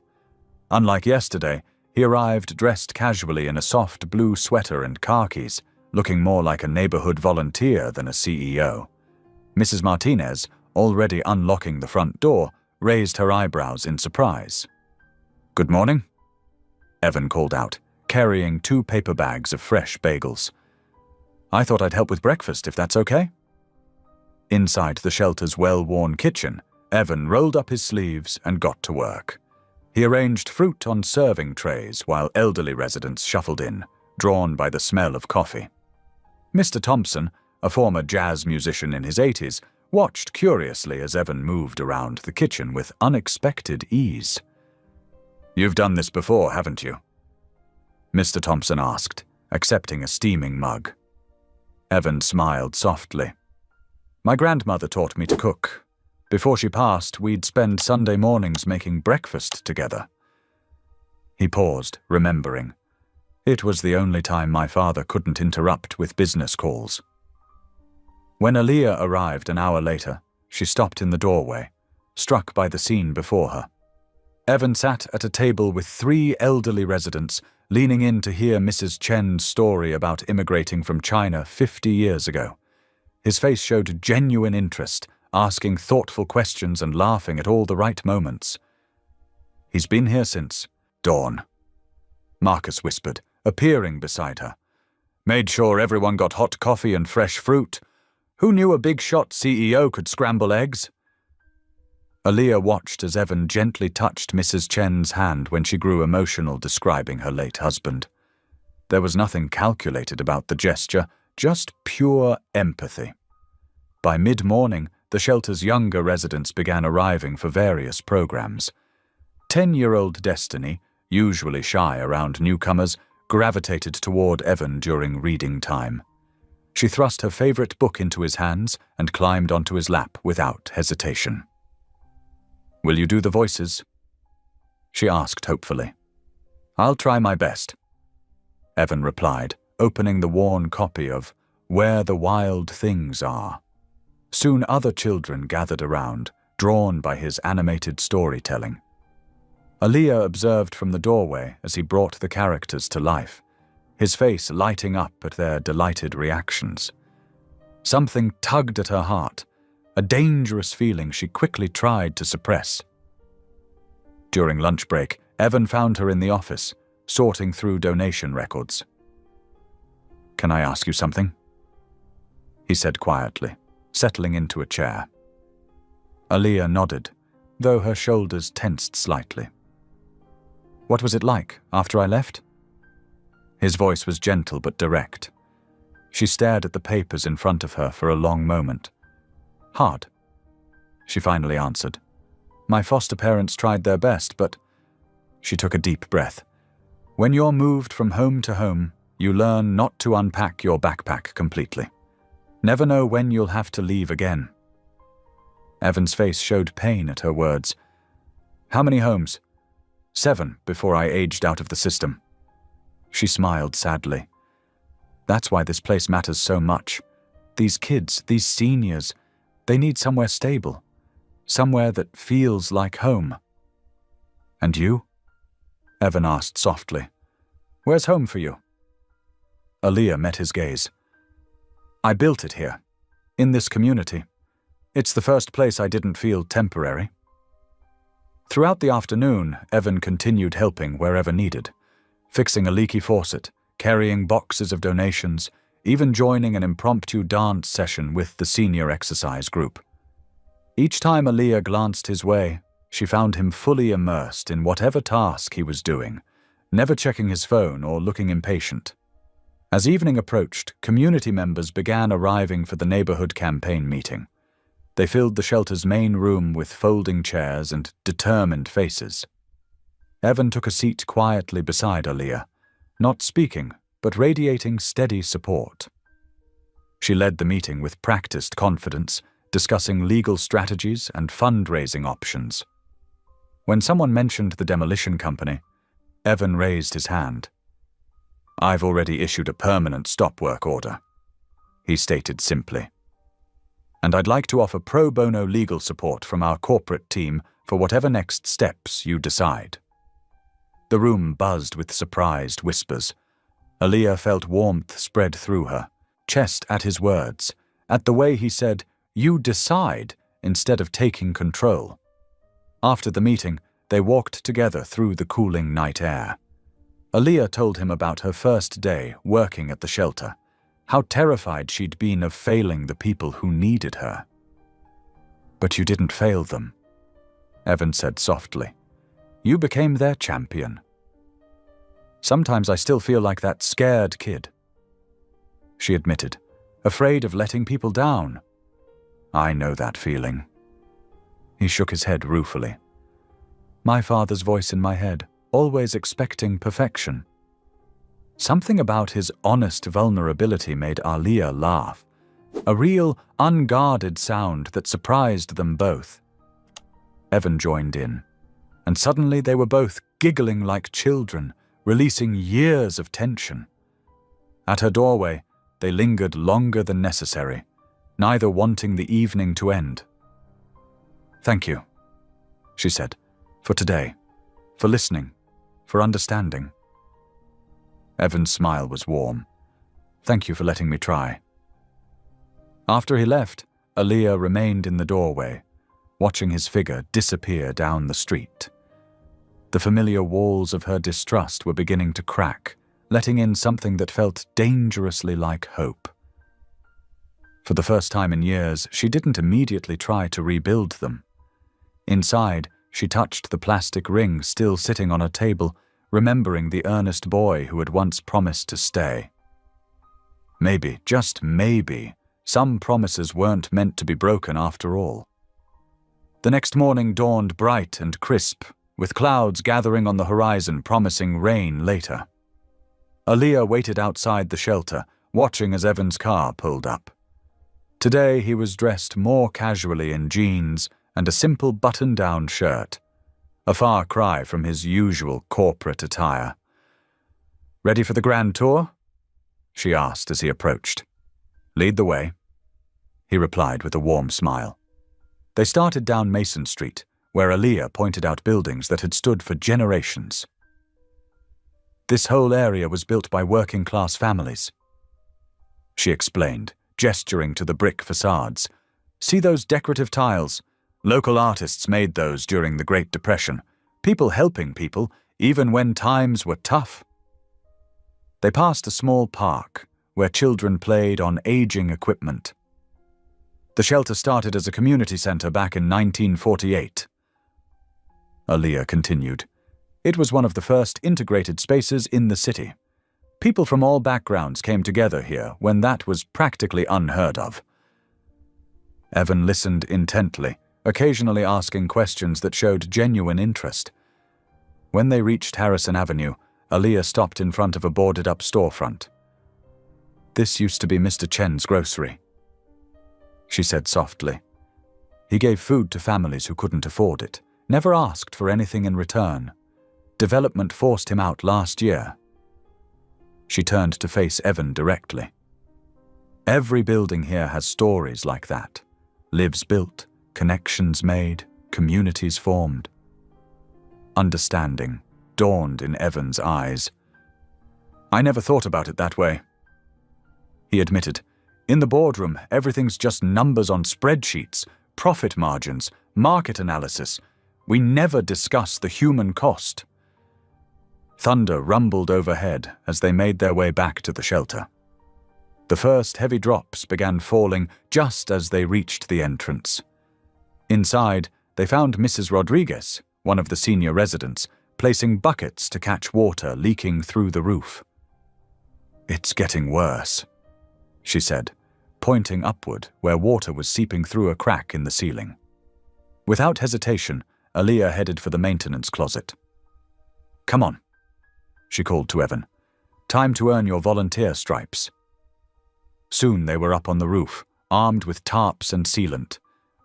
Unlike yesterday, he arrived dressed casually in a soft blue sweater and khakis, looking more like a neighborhood volunteer than a CEO. Mrs. Martinez, already unlocking the front door, raised her eyebrows in surprise. "Good morning," Evan called out, carrying 2 paper bags of fresh bagels. "I thought I'd help with breakfast, if that's okay." Inside the shelter's well-worn kitchen, Evan rolled up his sleeves and got to work. He arranged fruit on serving trays while elderly residents shuffled in, drawn by the smell of coffee. Mr. Thompson, a former jazz musician in his 80s, watched curiously as Evan moved around the kitchen with unexpected ease. "You've done this before, haven't you?" Mr. Thompson asked, accepting a steaming mug. Evan smiled softly. My grandmother taught me to cook. Before she passed, we'd spend Sunday mornings making breakfast together. He paused, remembering. It was the only time my father couldn't interrupt with business calls. When Aaliyah arrived an hour later, she stopped in the doorway, struck by the scene before her. Evan sat at a table with 3 elderly residents, leaning in to hear Mrs. Chen's story about immigrating from China 50 years ago. His face showed genuine interest, asking thoughtful questions and laughing at all the right moments. He's been here since dawn, Marcus whispered, appearing beside her. Made sure everyone got hot coffee and fresh fruit. Who knew a big-shot CEO could scramble eggs? Aaliyah watched as Evan gently touched Mrs. Chen's hand when she grew emotional describing her late husband. There was nothing calculated about the gesture, just pure empathy. By mid-morning, the shelter's younger residents began arriving for various programs. 10-year-old Destiny, usually shy around newcomers, gravitated toward Evan during reading time. She thrust her favorite book into his hands and climbed onto his lap without hesitation. Will you do the voices? She asked hopefully. I'll try my best, Evan replied, opening the worn copy of Where the Wild Things Are. Soon other children gathered around, drawn by his animated storytelling. Aaliyah observed from the doorway as he brought the characters to life, his face lighting up at their delighted reactions. Something tugged at her heart, a dangerous feeling she quickly tried to suppress. During lunch break, Evan found her in the office, sorting through donation records. Can I ask you something? He said quietly, settling into a chair. Aaliyah nodded, though her shoulders tensed slightly. What was it like after I left? His voice was gentle but direct. She stared at the papers in front of her for a long moment. Hard, she finally answered. My foster parents tried their best, but... She took a deep breath. When you're moved from home to home, you learn not to unpack your backpack completely. Never know when you'll have to leave again. Evan's face showed pain at her words. How many homes? 7 before I aged out of the system. She smiled sadly. That's why this place matters so much. These kids, these seniors, they need somewhere stable. Somewhere that feels like home. And you? Evan asked softly. Where's home for you? Aaliyah met his gaze. I built it here, in this community. It's the first place I didn't feel temporary. Throughout the afternoon, Evan continued helping wherever needed, fixing a leaky faucet, carrying boxes of donations, even joining an impromptu dance session with the senior exercise group. Each time Aaliyah glanced his way, she found him fully immersed in whatever task he was doing, never checking his phone or looking impatient. As evening approached, community members began arriving for the neighborhood campaign meeting. They filled the shelter's main room with folding chairs and determined faces. Evan took a seat quietly beside Aaliyah, not speaking, but radiating steady support. She led the meeting with practiced confidence, discussing legal strategies and fundraising options. When someone mentioned the demolition company, Evan raised his hand. I've already issued a permanent stop work order, he stated simply. And I'd like to offer pro bono legal support from our corporate team for whatever next steps you decide. The room buzzed with surprised whispers. Aaliyah felt warmth spread through her, chest at his words, at the way he said, "You decide," instead of taking control. After the meeting, they walked together through the cooling night air. Aaliyah told him about her first day working at the shelter, how terrified she'd been of failing the people who needed her. But you didn't fail them, Evan said softly. You became their champion. Sometimes I still feel like that scared kid, she admitted, afraid of letting people down. I know that feeling. He shook his head ruefully. My father's voice in my head, always expecting perfection. Something about his honest vulnerability made Aaliyah laugh, a real, unguarded sound that surprised them both. Evan joined in, and suddenly they were both giggling like children, releasing years of tension. At her doorway, they lingered longer than necessary, neither wanting the evening to end. "Thank you," she said, "for today, for listening, for understanding." Evan's smile was warm. "Thank you for letting me try." After he left, Aaliyah remained in the doorway, watching his figure disappear down the street. The familiar walls of her distrust were beginning to crack, letting in something that felt dangerously like hope. For the first time in years, she didn't immediately try to rebuild them. Inside, she touched the plastic ring still sitting on a table, remembering the earnest boy who had once promised to stay. Maybe, just maybe, some promises weren't meant to be broken after all. The next morning dawned bright and crisp, with clouds gathering on the horizon promising rain later. Aaliyah waited outside the shelter, watching as Evan's car pulled up. Today he was dressed more casually in jeans and a simple button-down shirt, a far cry from his usual corporate attire. "Ready for the grand tour?" she asked as he approached. "Lead the way," he replied with a warm smile. They started down Mason Street, where Aaliyah pointed out buildings that had stood for generations. "This whole area was built by working-class families," she explained, gesturing to the brick facades. "See those decorative tiles? Local artists made those during the Great Depression, people helping people, even when times were tough." They passed a small park, where children played on aging equipment. The shelter started as a community center back in 1948. Aaliyah continued. It was one of the first integrated spaces in the city. People from all backgrounds came together here when that was practically unheard of. Evan listened intently, occasionally asking questions that showed genuine interest. When they reached Harrison Avenue, Aaliyah stopped in front of a boarded-up storefront. "This used to be Mr. Chen's grocery," she said softly. "He gave food to families who couldn't afford it, never asked for anything in return. Development forced him out last year." She turned to face Evan directly. "Every building here has stories like that. Lives built, connections made, communities formed." Understanding dawned in Evan's eyes. "I never thought about it that way," he admitted. "In the boardroom, everything's just numbers on spreadsheets, profit margins, market analysis. We never discuss the human cost." Thunder rumbled overhead as they made their way back to the shelter. The first heavy drops began falling just as they reached the entrance. Inside, they found Mrs. Rodriguez, one of the senior residents, placing buckets to catch water leaking through the roof. "It's getting worse," she said, pointing upward where water was seeping through a crack in the ceiling. Without hesitation, Aaliyah headed for the maintenance closet. "Come on," she called to Evan. "Time to earn your volunteer stripes." Soon they were up on the roof, armed with tarps and sealant.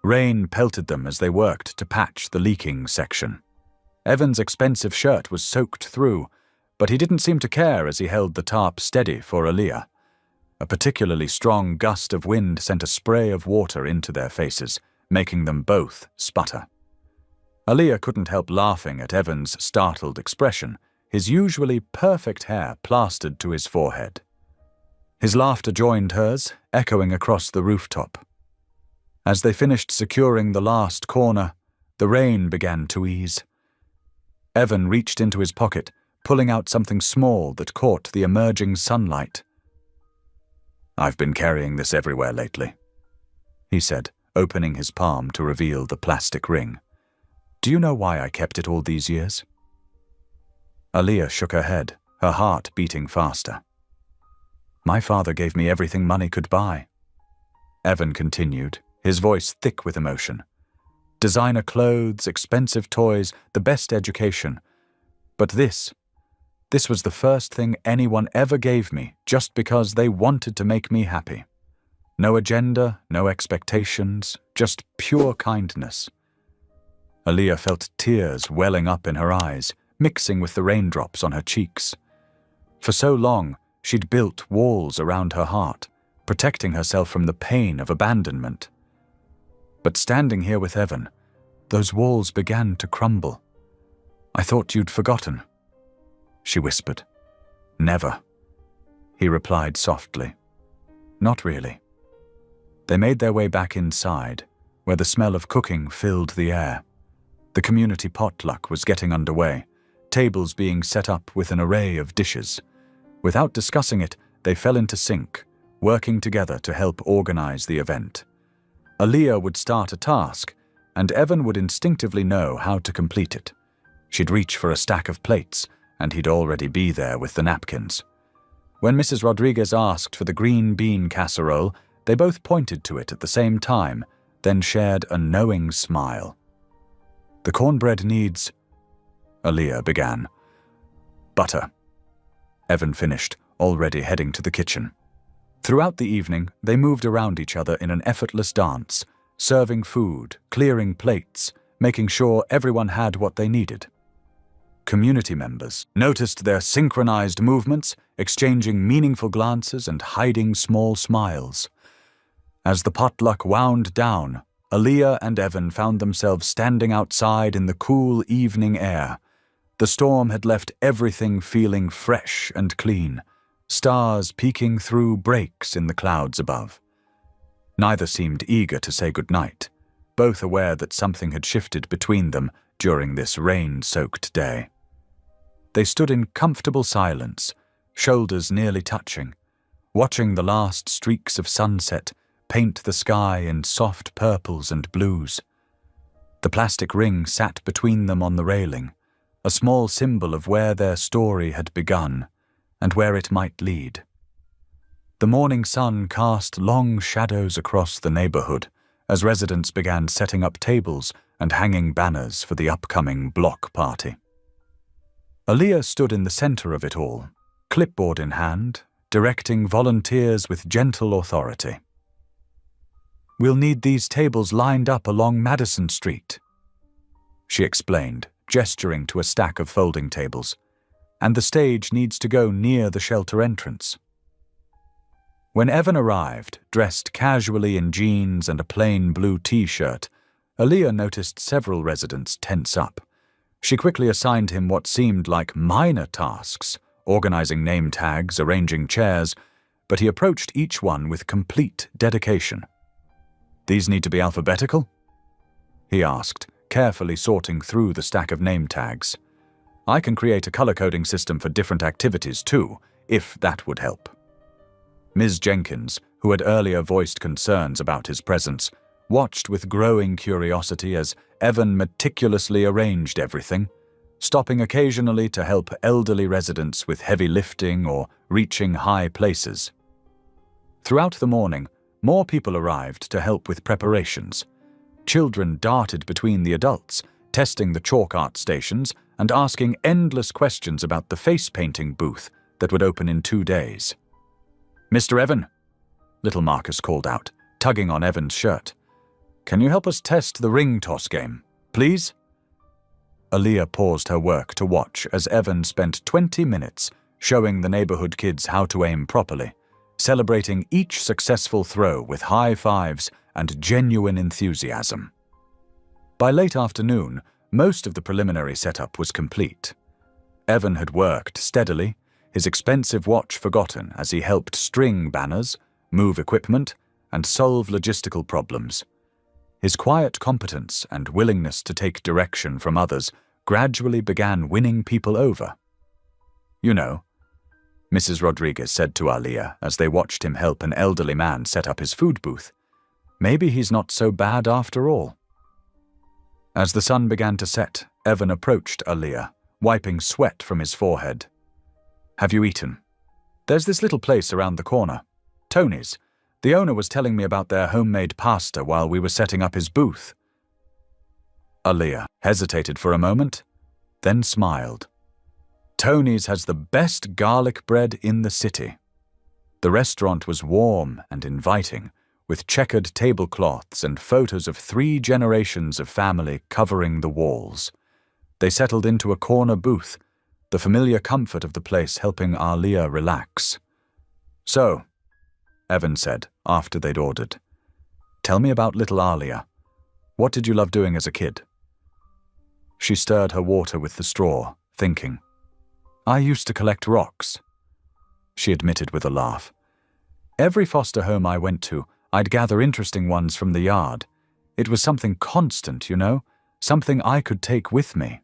Rain pelted them as they worked to patch the leaking section. Evan's expensive shirt was soaked through, but he didn't seem to care as he held the tarp steady for Aaliyah. A particularly strong gust of wind sent a spray of water into their faces, making them both sputter. Aaliyah couldn't help laughing at Evan's startled expression, his usually perfect hair plastered to his forehead. His laughter joined hers, echoing across the rooftop. As they finished securing the last corner, the rain began to ease. Evan reached into his pocket, pulling out something small that caught the emerging sunlight. "I've been carrying this everywhere lately," he said, opening his palm to reveal the plastic ring. "Do you know why I kept it all these years?" Aaliyah shook her head, her heart beating faster. "My father gave me everything money could buy," Evan continued, his voice thick with emotion. "Designer clothes, expensive toys, the best education. But this This was the first thing anyone ever gave me just because they wanted to make me happy. No agenda, no expectations, just pure kindness. Aaliyah felt tears welling up in her eyes, mixing with the raindrops on her cheeks. For so long, she'd built walls around her heart, protecting herself from the pain of abandonment. But standing here with Evan, those walls began to crumble. "I thought you'd forgotten," she whispered. "Never," he replied softly. "Not really." They made their way back inside, where the smell of cooking filled the air. The community potluck was getting underway, tables being set up with an array of dishes. Without discussing it, they fell into sync, working together to help organize the event. Aaliyah would start a task, and Evan would instinctively know how to complete it. She'd reach for a stack of plates, and he'd already be there with the napkins. When Mrs. Rodriguez asked for the green bean casserole, they both pointed to it at the same time, then shared a knowing smile. "The cornbread needs," Aaliyah began. "Butter," Evan finished, already heading to the kitchen. Throughout the evening, they moved around each other in an effortless dance, serving food, clearing plates, making sure everyone had what they needed. Community members noticed their synchronized movements, exchanging meaningful glances and hiding small smiles. As the potluck wound down, Aaliyah and Evan found themselves standing outside in the cool evening air. The storm had left everything feeling fresh and clean, stars peeking through breaks in the clouds above. Neither seemed eager to say goodnight, both aware that something had shifted between them during this rain-soaked day. They stood in comfortable silence, shoulders nearly touching, watching the last streaks of sunset paint the sky in soft purples and blues. The plastic ring sat between them on the railing, a small symbol of where their story had begun and where it might lead. The morning sun cast long shadows across the neighborhood as residents began setting up tables and hanging banners for the upcoming block party. Aaliyah stood in the center of it all, clipboard in hand, directing volunteers with gentle authority. "We'll need these tables lined up along Madison Street," she explained, gesturing to a stack of folding tables, "and the stage needs to go near the shelter entrance." When Evan arrived, dressed casually in jeans and a plain blue t-shirt, Aaliyah noticed several residents tense up. She quickly assigned him what seemed like minor tasks, organizing name tags, arranging chairs, but he approached each one with complete dedication. "These need to be alphabetical?" he asked, carefully sorting through the stack of name tags. "I can create a color-coding system for different activities too, if that would help." Ms. Jenkins, who had earlier voiced concerns about his presence, watched with growing curiosity as Evan meticulously arranged everything, stopping occasionally to help elderly residents with heavy lifting or reaching high places. Throughout the morning, more people arrived to help with preparations. Children darted between the adults, testing the chalk art stations and asking endless questions about the face painting booth that would open in 2 days. "Mr. Evan," little Marcus called out, tugging on Evan's shirt. "Can you help us test the ring toss game, please?" Aaliyah paused her work to watch as Evan spent 20 minutes showing the neighborhood kids how to aim properly, celebrating each successful throw with high fives and genuine enthusiasm. By late afternoon, most of the preliminary setup was complete. Evan had worked steadily, his expensive watch forgotten as he helped string banners, move equipment, and solve logistical problems. His quiet competence and willingness to take direction from others gradually began winning people over. "You know," Mrs. Rodriguez said to Aaliyah as they watched him help an elderly man set up his food booth, "maybe he's not so bad after all." As the sun began to set, Evan approached Aaliyah, wiping sweat from his forehead. "Have you eaten? There's this little place around the corner. Tony's. The owner was telling me about their homemade pasta while we were setting up his booth." Aaliyah hesitated for a moment, then smiled. Tony's has the best garlic bread in the city. The restaurant was warm and inviting, with checkered tablecloths and photos of 3 generations of family covering the walls. They settled into a corner booth, the familiar comfort of the place helping Aaliyah relax. "So," Evan said after they'd ordered, "tell me about little Aaliyah. What did you love doing as a kid?" She stirred her water with the straw, thinking. "I used to collect rocks," she admitted with a laugh. "Every foster home I went to, I'd gather interesting ones from the yard. It was something constant, you know, something I could take with me."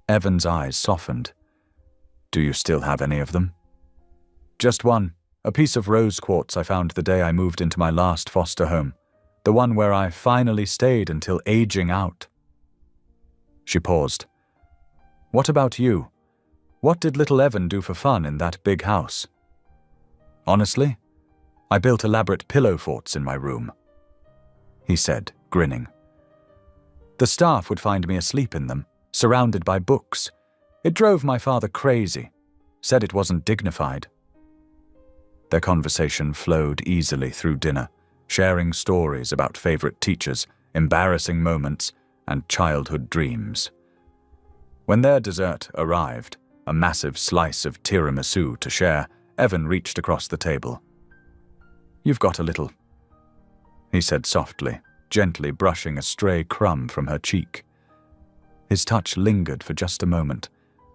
Evan's eyes softened. "Do you still have any of them?" "Just one, a piece of rose quartz I found the day I moved into my last foster home, the one where I finally stayed until aging out." She paused. "What about you? What did little Evan do for fun in that big house?" "Honestly, I built elaborate pillow forts in my room," he said, grinning. "The staff would find me asleep in them, surrounded by books. It drove my father crazy, said it wasn't dignified." Their conversation flowed easily through dinner, sharing stories about favorite teachers, embarrassing moments, and childhood dreams. When their dessert arrived, a massive slice of tiramisu to share, Evan reached across the table. "You've got a little," he said softly, gently brushing a stray crumb from her cheek. His touch lingered for just a moment,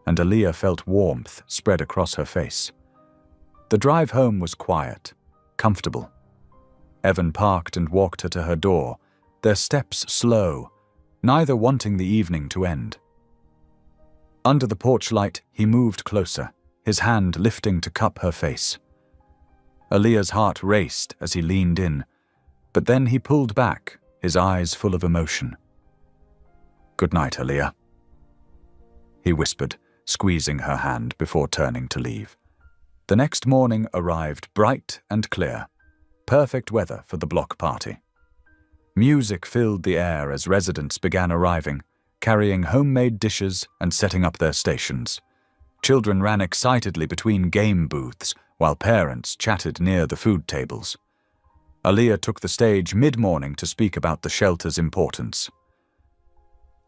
and Aaliyah felt warmth spread across her face. The drive home was quiet, comfortable. Evan parked and walked her to her door, their steps slow, neither wanting the evening to end. Under the porch light, he moved closer, his hand lifting to cup her face. Aaliyah's heart raced as he leaned in, but then he pulled back, his eyes full of emotion. "Good night, Aaliyah," he whispered, squeezing her hand before turning to leave. The next morning arrived bright and clear, perfect weather for the block party. Music filled the air as residents began arriving, carrying homemade dishes and setting up their stations. Children ran excitedly between game booths, while parents chatted near the food tables. Aaliyah took the stage mid-morning to speak about the shelter's importance.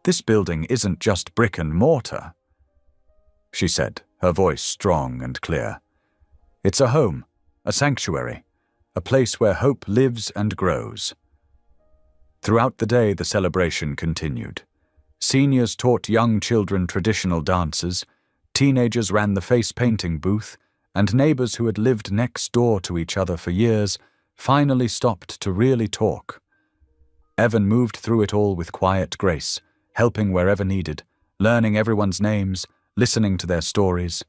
"This building isn't just brick and mortar," she said, her voice strong and clear. "It's a home, a sanctuary, a place where hope lives and grows." Throughout the day, the celebration continued. Seniors taught young children traditional dances, teenagers ran the face-painting booth, and neighbors who had lived next door to each other for years finally stopped to really talk. Evan moved through it all with quiet grace, helping wherever needed, learning everyone's names, listening to their stories.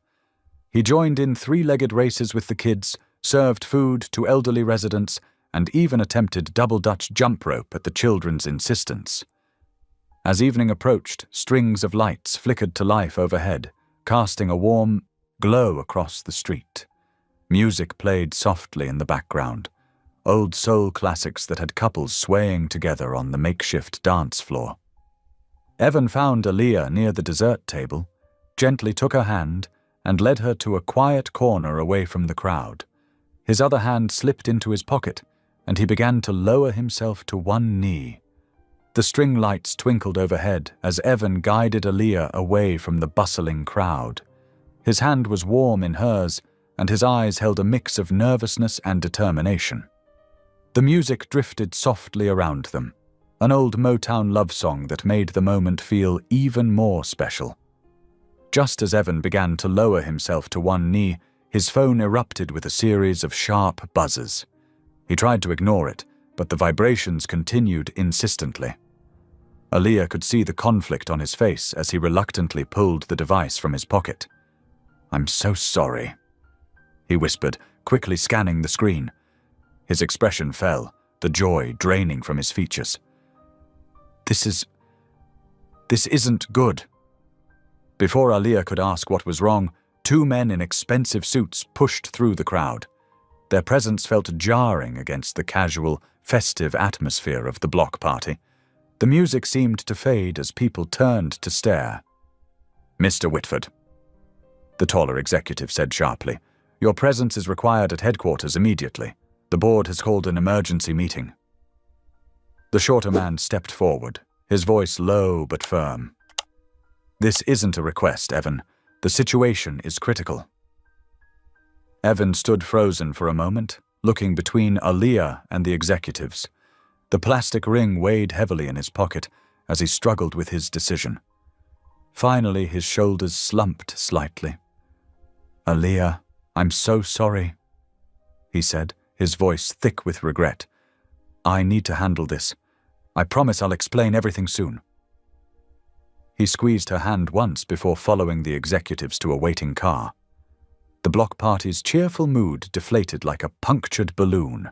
He joined in 3-legged races with the kids, served food to elderly residents, and even attempted double Dutch jump rope at the children's insistence. As evening approached, strings of lights flickered to life overhead, casting a warm glow across the street. Music played softly in the background, old soul classics that had couples swaying together on the makeshift dance floor. Evan found Aaliyah near the dessert table, gently took her hand, and led her to a quiet corner away from the crowd. His other hand slipped into his pocket, and he began to lower himself to one knee. The string lights twinkled overhead as Evan guided Aaliyah away from the bustling crowd. His hand was warm in hers, and his eyes held a mix of nervousness and determination. The music drifted softly around them, an old Motown love song that made the moment feel even more special. Just as Evan began to lower himself to one knee, his phone erupted with a series of sharp buzzes. He tried to ignore it, but the vibrations continued insistently. Aaliyah could see the conflict on his face as he reluctantly pulled the device from his pocket. "I'm so sorry," he whispered, quickly scanning the screen. His expression fell, the joy draining from his features. This isn't good." Before Aaliyah could ask what was wrong, 2 men in expensive suits pushed through the crowd. Their presence felt jarring against the casual, festive atmosphere of the block party. The music seemed to fade as people turned to stare. "Mr. Whitford," the taller executive said sharply. "Your presence is required at headquarters immediately. The board has called an emergency meeting." The shorter man stepped forward, his voice low but firm. "This isn't a request, Evan. The situation is critical." Evan stood frozen for a moment, looking between Aaliyah and the executives. The plastic ring weighed heavily in his pocket as he struggled with his decision. Finally, his shoulders slumped slightly. "Aaliyah, I'm so sorry," he said, his voice thick with regret. "I need to handle this. I promise I'll explain everything soon." He squeezed her hand once before following the executives to a waiting car. The block party's cheerful mood deflated like a punctured balloon.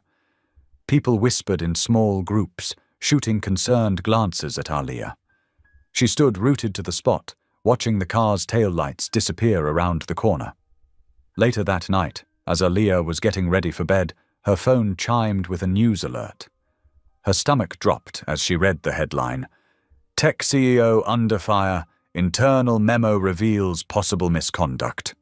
People whispered in small groups, shooting concerned glances at Aaliyah. She stood rooted to the spot, watching the car's taillights disappear around the corner. Later that night, as Aaliyah was getting ready for bed, her phone chimed with a news alert. Her stomach dropped as she read the headline, "Tech CEO under fire, internal memo reveals possible misconduct."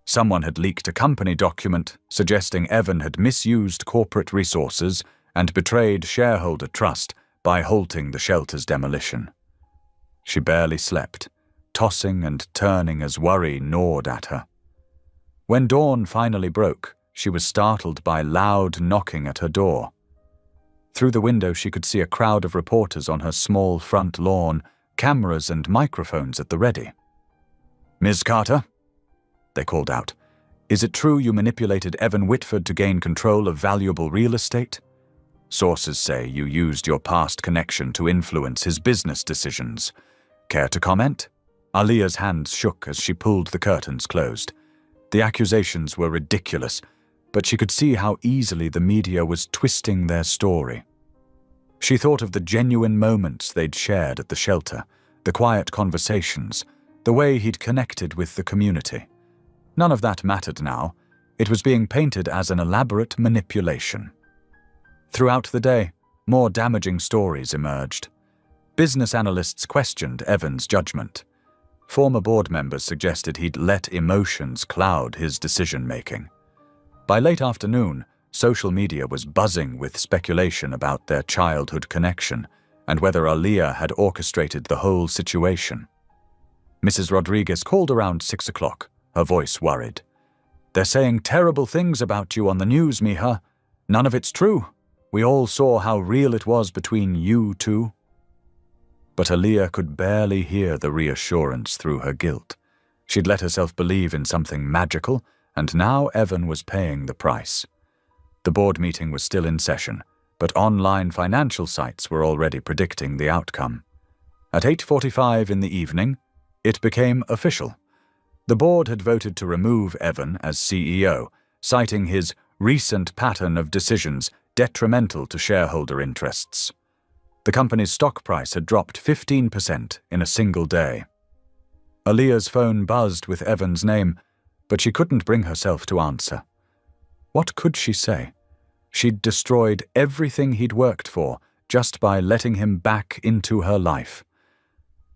Someone had leaked a company document suggesting Evan had misused corporate resources and betrayed shareholder trust by halting the shelter's demolition. She barely slept, tossing and turning as worry gnawed at her. When dawn finally broke, she was startled by loud knocking at her door. Through the window she could see a crowd of reporters on her small front lawn, cameras and microphones at the ready. "Ms. Carter?" they called out. "Is it true you manipulated Evan Whitford to gain control of valuable real estate? Sources say you used your past connection to influence his business decisions. Care to comment?" Aaliyah's hands shook as she pulled the curtains closed. The accusations were ridiculous, but she could see how easily the media was twisting their story. She thought of the genuine moments they'd shared at the shelter, the quiet conversations, the way he'd connected with the community. None of that mattered now. It was being painted as an elaborate manipulation. Throughout the day, more damaging stories emerged. Business analysts questioned Evan's judgment. Former board members suggested he'd let emotions cloud his decision-making. By late afternoon, social media was buzzing with speculation about their childhood connection and whether Aaliyah had orchestrated the whole situation. Mrs. Rodriguez called around 6 o'clock, her voice worried. "They're saying terrible things about you on the news, Mija. None of it's true. We all saw how real it was between you two." But Aaliyah could barely hear the reassurance through her guilt. She'd let herself believe in something magical, and now Evan was paying the price. The board meeting was still in session, but online financial sites were already predicting the outcome. At 8:45 in the evening, it became official. The board had voted to remove Evan as CEO, citing his recent pattern of decisions detrimental to shareholder interests. The company's stock price had dropped 15% in a single day. Aaliyah's phone buzzed with Evan's name, but she couldn't bring herself to answer. What could she say? She'd destroyed everything he'd worked for just by letting him back into her life.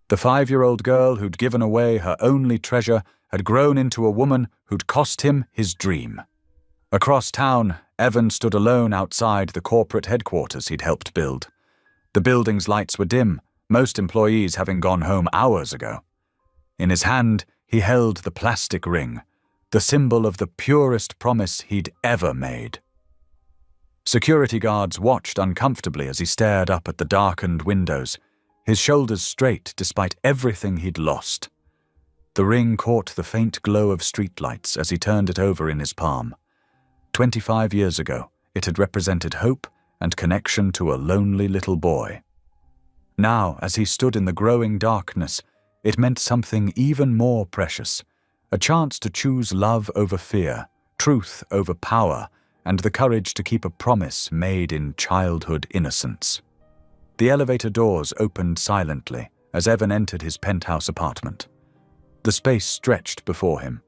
The 5-year-old girl who'd given away her only treasure had grown into a woman who'd cost him his dream. Across town, Evan stood alone outside the corporate headquarters he'd helped build. The building's lights were dim, most employees having gone home hours ago. In his hand, he held the plastic ring, the symbol of the purest promise he'd ever made. Security guards watched uncomfortably as he stared up at the darkened windows, his shoulders straight despite everything he'd lost. The ring caught the faint glow of streetlights as he turned it over in his palm. 25 years ago, it had represented hope and connection to a lonely little boy. Now, as he stood in the growing darkness, it meant something even more precious, a chance to choose love over fear, truth over power, and the courage to keep a promise made in childhood innocence. The elevator doors opened silently as Evan entered his penthouse apartment. The space stretched before him,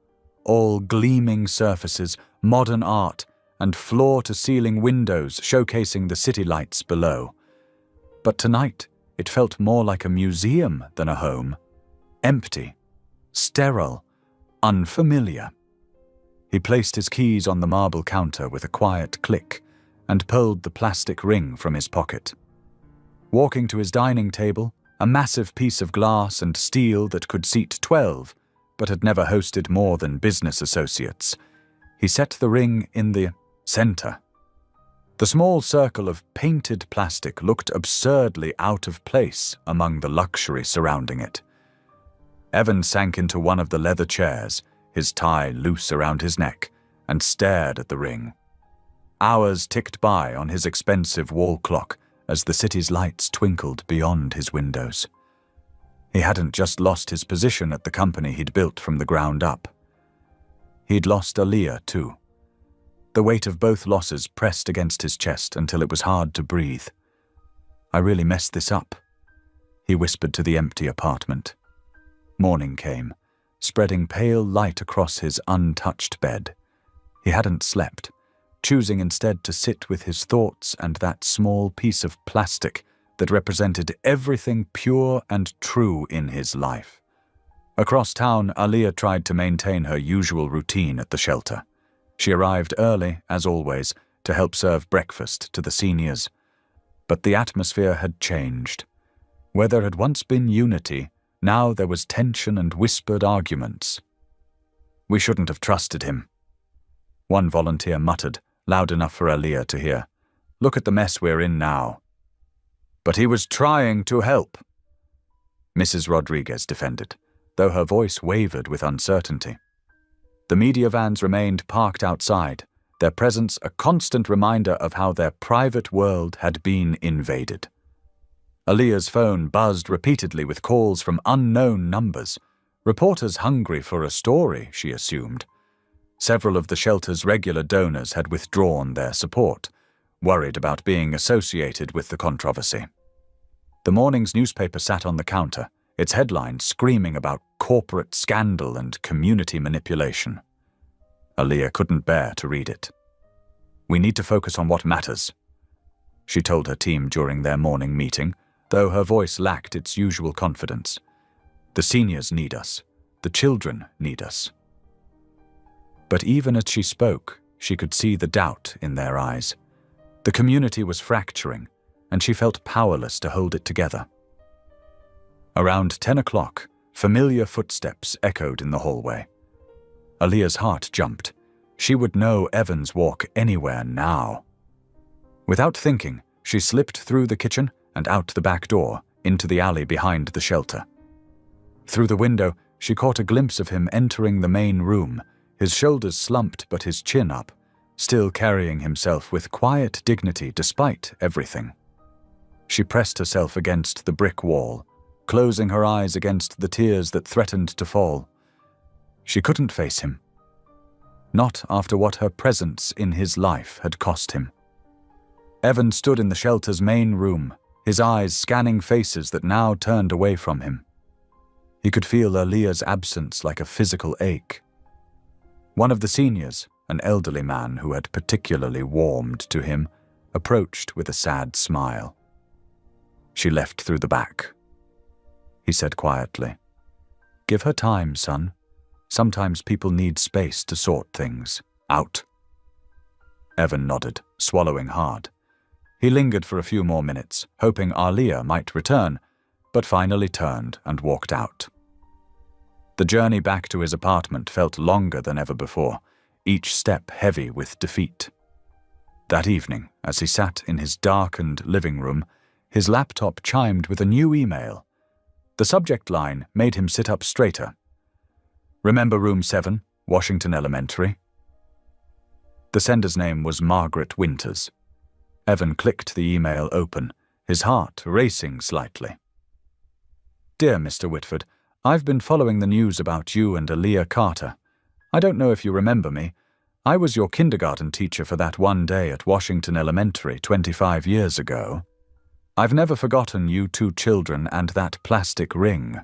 all gleaming surfaces, modern art, and floor-to-ceiling windows showcasing the city lights below. But tonight, it felt more like a museum than a home. Empty, sterile, unfamiliar. He placed his keys on the marble counter with a quiet click and pulled the plastic ring from his pocket. Walking to his dining table, a massive piece of glass and steel that could seat 12, but had never hosted more than business associates, he set the ring in the center. The small circle of painted plastic looked absurdly out of place among the luxury surrounding it. Evan sank into one of the leather chairs, his tie loose around his neck, and stared at the ring. Hours ticked by on his expensive wall clock as the city's lights twinkled beyond his windows. He hadn't just lost his position at the company he'd built from the ground up. He'd lost Aaliyah, too. The weight of both losses pressed against his chest until it was hard to breathe. "I really messed this up," he whispered to the empty apartment. Morning came, spreading pale light across his untouched bed. He hadn't slept, choosing instead to sit with his thoughts and that small piece of plastic that represented everything pure and true in his life. Across town, Aaliyah tried to maintain her usual routine at the shelter. She arrived early, as always, to help serve breakfast to the seniors. But the atmosphere had changed. Where there had once been unity, now there was tension and whispered arguments. "We shouldn't have trusted him," one volunteer muttered, loud enough for Aaliyah to hear. "Look at the mess we're in now." "But he was trying to help," Mrs. Rodriguez defended, though her voice wavered with uncertainty. The media vans remained parked outside, their presence a constant reminder of how their private world had been invaded. Aaliyah's phone buzzed repeatedly with calls from unknown numbers, reporters hungry for a story, she assumed. Several of the shelter's regular donors had withdrawn their support, worried about being associated with the controversy. The morning's newspaper sat on the counter, its headline screaming about corporate scandal and community manipulation. Aaliyah couldn't bear to read it. "We need to focus on what matters," she told her team during their morning meeting, though her voice lacked its usual confidence. "The seniors need us. The children need us." But even as she spoke, she could see the doubt in their eyes. The community was fracturing, and she felt powerless to hold it together. Around 10 o'clock, familiar footsteps echoed in the hallway. Aaliyah's heart jumped. She would know Evan's walk anywhere now. Without thinking, she slipped through the kitchen and out the back door, into the alley behind the shelter. Through the window, she caught a glimpse of him entering the main room, his shoulders slumped but his chin up, still carrying himself with quiet dignity despite everything. She pressed herself against the brick wall, closing her eyes against the tears that threatened to fall. She couldn't face him. Not after what her presence in his life had cost him. Evan stood in the shelter's main room, his eyes scanning faces that now turned away from him. He could feel Aaliyah's absence like a physical ache. One of the seniors, an elderly man who had particularly warmed to him, approached with a sad smile. "She left through the back," he said quietly. "Give her time, son. Sometimes people need space to sort things out." Evan nodded, swallowing hard. He lingered for a few more minutes, hoping Aaliyah might return, but finally turned and walked out. The journey back to his apartment felt longer than ever before, each step heavy with defeat. That evening, as he sat in his darkened living room, his laptop chimed with a new email. The subject line made him sit up straighter. "Remember Room 7, Washington Elementary?" The sender's name was Margaret Winters. Evan clicked the email open, his heart racing slightly. "Dear Mr. Whitford, I've been following the news about you and Aaliyah Carter. I don't know if you remember me. I was your kindergarten teacher for that one day at Washington Elementary 25 years ago. I've never forgotten you two children and that plastic ring.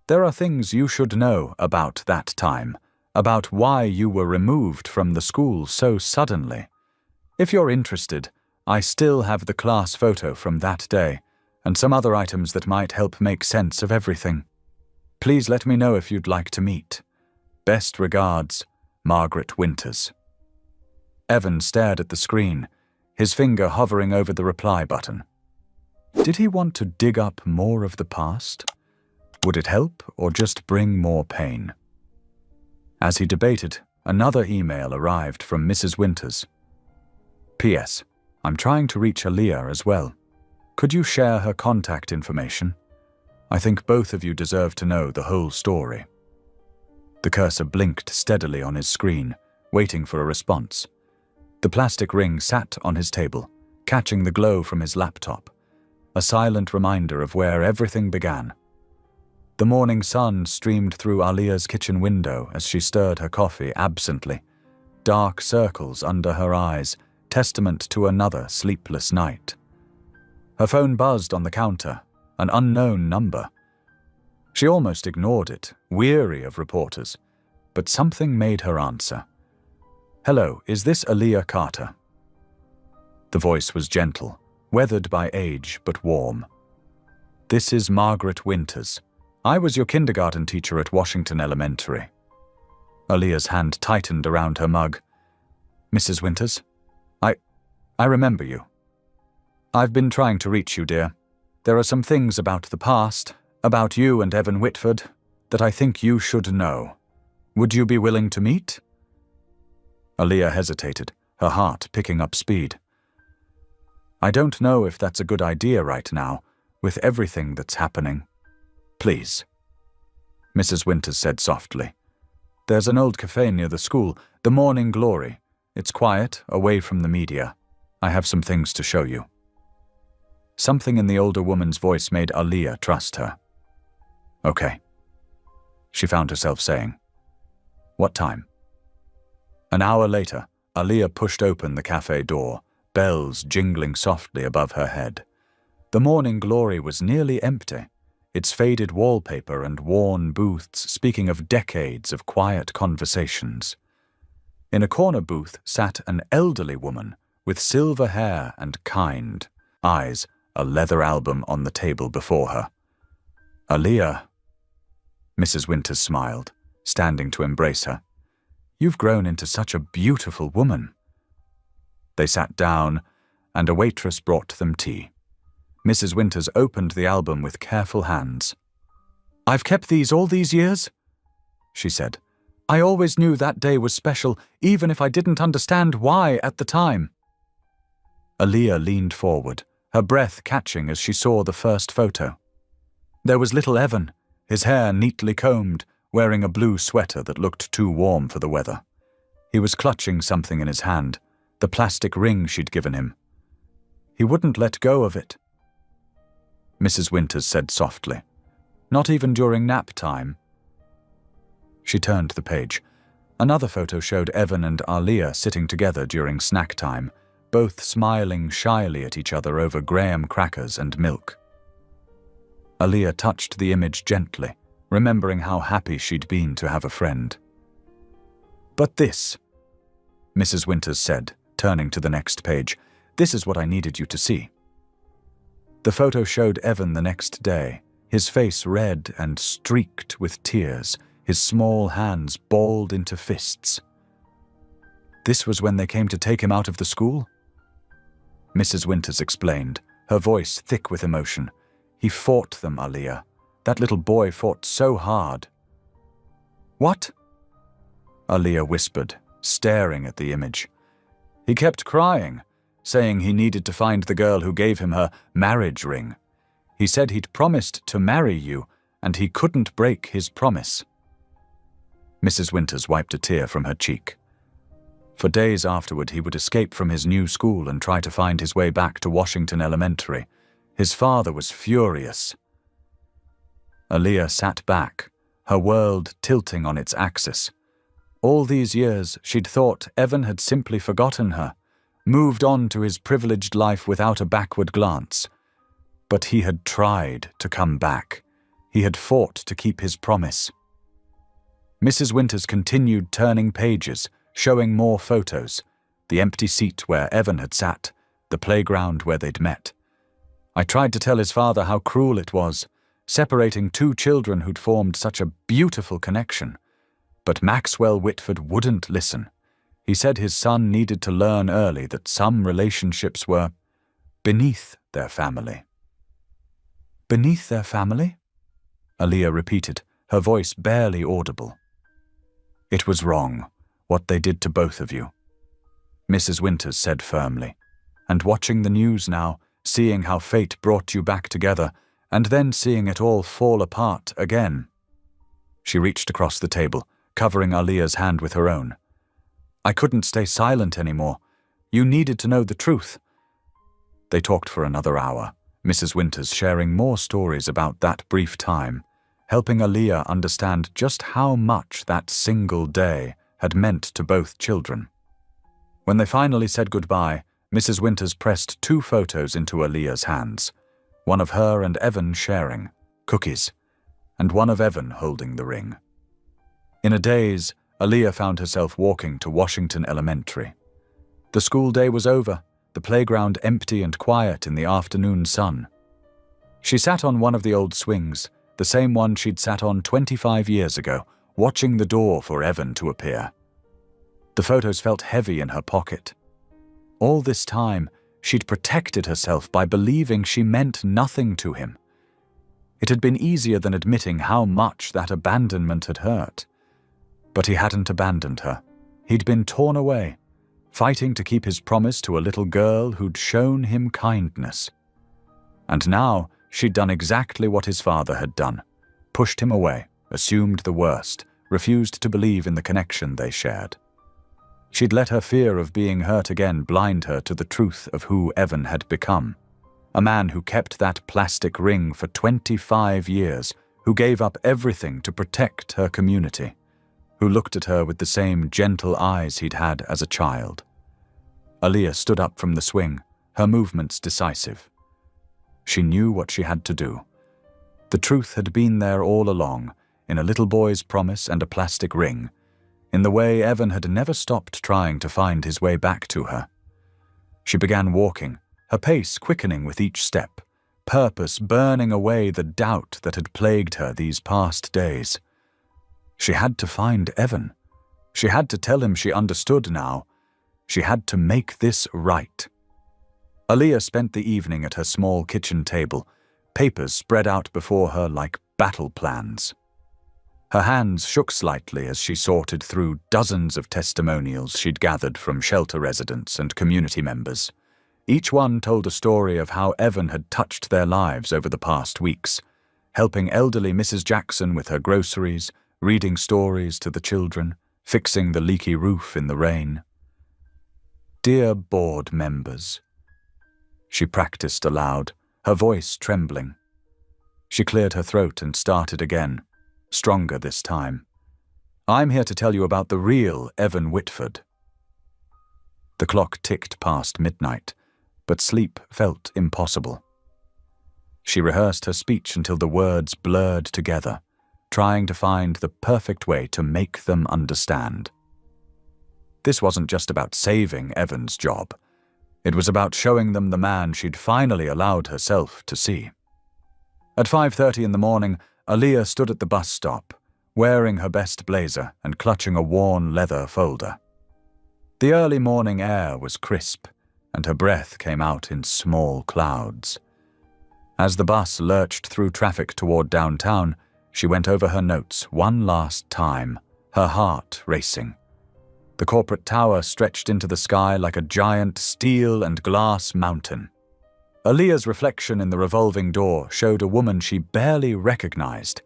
There are things you should know about that time, about why you were removed from the school so suddenly. If you're interested, I still have the class photo from that day, and some other items that might help make sense of everything. Please let me know if you'd like to meet. Best regards, Margaret Winters. Evan stared at the screen, his finger hovering over the reply button. Did he want to dig up more of the past? Would it help or just bring more pain? As he debated, another email arrived from Mrs. Winters. P.S. I'm trying to reach Aaliyah as well. Could you share her contact information? I think both of you deserve to know the whole story. The cursor blinked steadily on his screen, waiting for a response. The plastic ring sat on his table, catching the glow from his laptop, a silent reminder of where everything began. The morning sun streamed through Aaliyah's kitchen window as she stirred her coffee absently, dark circles under her eyes, testament to another sleepless night. Her phone buzzed on the counter, an unknown number. She almost ignored it, weary of reporters, but something made her answer. Hello, is this Aaliyah Carter? The voice was gentle, weathered by age but warm. This is Margaret Winters. I was your kindergarten teacher at Washington Elementary. Aaliyah's hand tightened around her mug. Mrs. Winters? I remember you. I've been trying to reach you, dear. There are some things about the past, about you and Evan Whitford, that I think you should know. Would you be willing to meet? Aaliyah hesitated, her heart picking up speed. I don't know if that's a good idea right now, with everything that's happening. Please. Mrs. Winters said softly. There's an old cafe near the school, the Morning Glory. It's quiet, away from the media. I have some things to show you. Something in the older woman's voice made Aaliyah trust her. Okay. She found herself saying. What time? An hour later, Aaliyah pushed open the cafe door, bells jingling softly above her head. The Morning Glory was nearly empty, its faded wallpaper and worn booths speaking of decades of quiet conversations. In a corner booth sat an elderly woman with silver hair and kind eyes, a leather album on the table before her. Aaliyah. Mrs. Winters smiled, standing to embrace her. You've grown into such a beautiful woman. They sat down, and a waitress brought them tea. Mrs. Winters opened the album with careful hands. I've kept these all these years, she said. I always knew that day was special, even if I didn't understand why at the time. Aaliyah leaned forward, her breath catching as she saw the first photo. There was little Evan, his hair neatly combed, wearing a blue sweater that looked too warm for the weather. He was clutching something in his hand, the plastic ring she'd given him. He wouldn't let go of it. Mrs. Winters said softly, Not even during nap time. She turned the page. Another photo showed Evan and Aaliyah sitting together during snack time, both smiling shyly at each other over graham crackers and milk. Aaliyah touched the image gently, remembering how happy she'd been to have a friend. But this, Mrs. Winters said, turning to the next page, this is what I needed you to see. The photo showed Evan the next day, his face red and streaked with tears, his small hands balled into fists. This was when they came to take him out of the school? Mrs. Winters explained, her voice thick with emotion. He fought them, Aaliyah. That little boy fought so hard. What? Aaliyah whispered, staring at the image. He kept crying, saying he needed to find the girl who gave him her marriage ring. He said he'd promised to marry you, and he couldn't break his promise. Mrs. Winters wiped a tear from her cheek. For days afterward, he would escape from his new school and try to find his way back to Washington Elementary. His father was furious. Aaliyah sat back, her world tilting on its axis. All these years, she'd thought Evan had simply forgotten her, moved on to his privileged life without a backward glance. But he had tried to come back. He had fought to keep his promise. Mrs. Winters continued turning pages, showing more photos, the empty seat where Evan had sat, the playground where they'd met. I tried to tell his father how cruel it was, separating two children who'd formed such a beautiful connection. But Maxwell Whitford wouldn't listen. He said his son needed to learn early that some relationships were beneath their family. Beneath their family? Aaliyah repeated, her voice barely audible. It was wrong, what they did to both of you, Mrs. Winters said firmly. And watching the news now, seeing how fate brought you back together, and then seeing it all fall apart again. She reached across the table, covering Aaliyah's hand with her own. I couldn't stay silent anymore. You needed to know the truth. They talked for another hour, Mrs. Winters sharing more stories about that brief time, helping Aaliyah understand just how much that single day had meant to both children. When they finally said goodbye, Mrs. Winters pressed 2 photos into Aaliyah's hands, one of her and Evan sharing, cookies, and one of Evan holding the ring. In a daze, Aaliyah found herself walking to Washington Elementary. The school day was over, the playground empty and quiet in the afternoon sun. She sat on one of the old swings, the same one she'd sat on 25 years ago, watching the door for Evan to appear. The photos felt heavy in her pocket. All this time, she'd protected herself by believing she meant nothing to him. It had been easier than admitting how much that abandonment had hurt. But he hadn't abandoned her. He'd been torn away, fighting to keep his promise to a little girl who'd shown him kindness. And now she'd done exactly what his father had done, pushed him away, assumed the worst, refused to believe in the connection they shared. She'd let her fear of being hurt again blind her to the truth of who Evan had become. A man who kept that plastic ring for 25 years, who gave up everything to protect her community, who looked at her with the same gentle eyes he'd had as a child. Aaliyah stood up from the swing, her movements decisive. She knew what she had to do. The truth had been there all along, in a little boy's promise and a plastic ring, in the way Evan had never stopped trying to find his way back to her. She began walking, her pace quickening with each step, purpose burning away the doubt that had plagued her these past days. She had to find Evan. She had to tell him she understood now. She had to make this right. Aaliyah spent the evening at her small kitchen table, papers spread out before her like battle plans. Her hands shook slightly as she sorted through dozens of testimonials she'd gathered from shelter residents and community members. Each one told a story of how Evan had touched their lives over the past weeks, helping elderly Mrs. Jackson with her groceries, reading stories to the children, fixing the leaky roof in the rain. Dear board members, she practiced aloud, her voice trembling. She cleared her throat and started again, stronger this time. I'm here to tell you about the real Evan Whitford. The clock ticked past midnight, but sleep felt impossible. She rehearsed her speech until the words blurred together, trying to find the perfect way to make them understand. This wasn't just about saving Evan's job. It was about showing them the man she'd finally allowed herself to see. At 5:30 in the morning, Aaliyah stood at the bus stop, wearing her best blazer and clutching a worn leather folder. The early morning air was crisp, and her breath came out in small clouds. As the bus lurched through traffic toward downtown, she went over her notes one last time, her heart racing. The corporate tower stretched into the sky like a giant steel and glass mountain. Aaliyah's reflection in the revolving door showed a woman she barely recognized,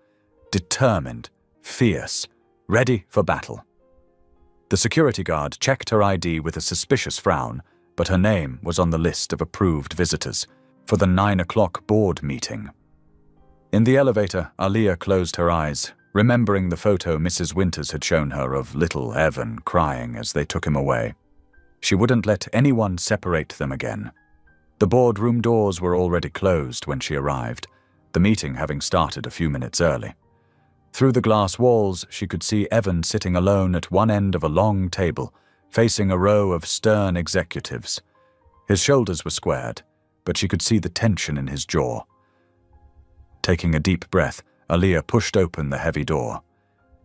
determined, fierce, ready for battle. The security guard checked her ID with a suspicious frown, but her name was on the list of approved visitors for the 9 o'clock board meeting. In the elevator, Aaliyah closed her eyes, remembering the photo Mrs. Winters had shown her of little Evan crying as they took him away. She wouldn't let anyone separate them again. The boardroom doors were already closed when she arrived, the meeting having started a few minutes early. Through the glass walls, she could see Evan sitting alone at one end of a long table, facing a row of stern executives. His shoulders were squared, but she could see the tension in his jaw. Taking a deep breath, Aaliyah pushed open the heavy door.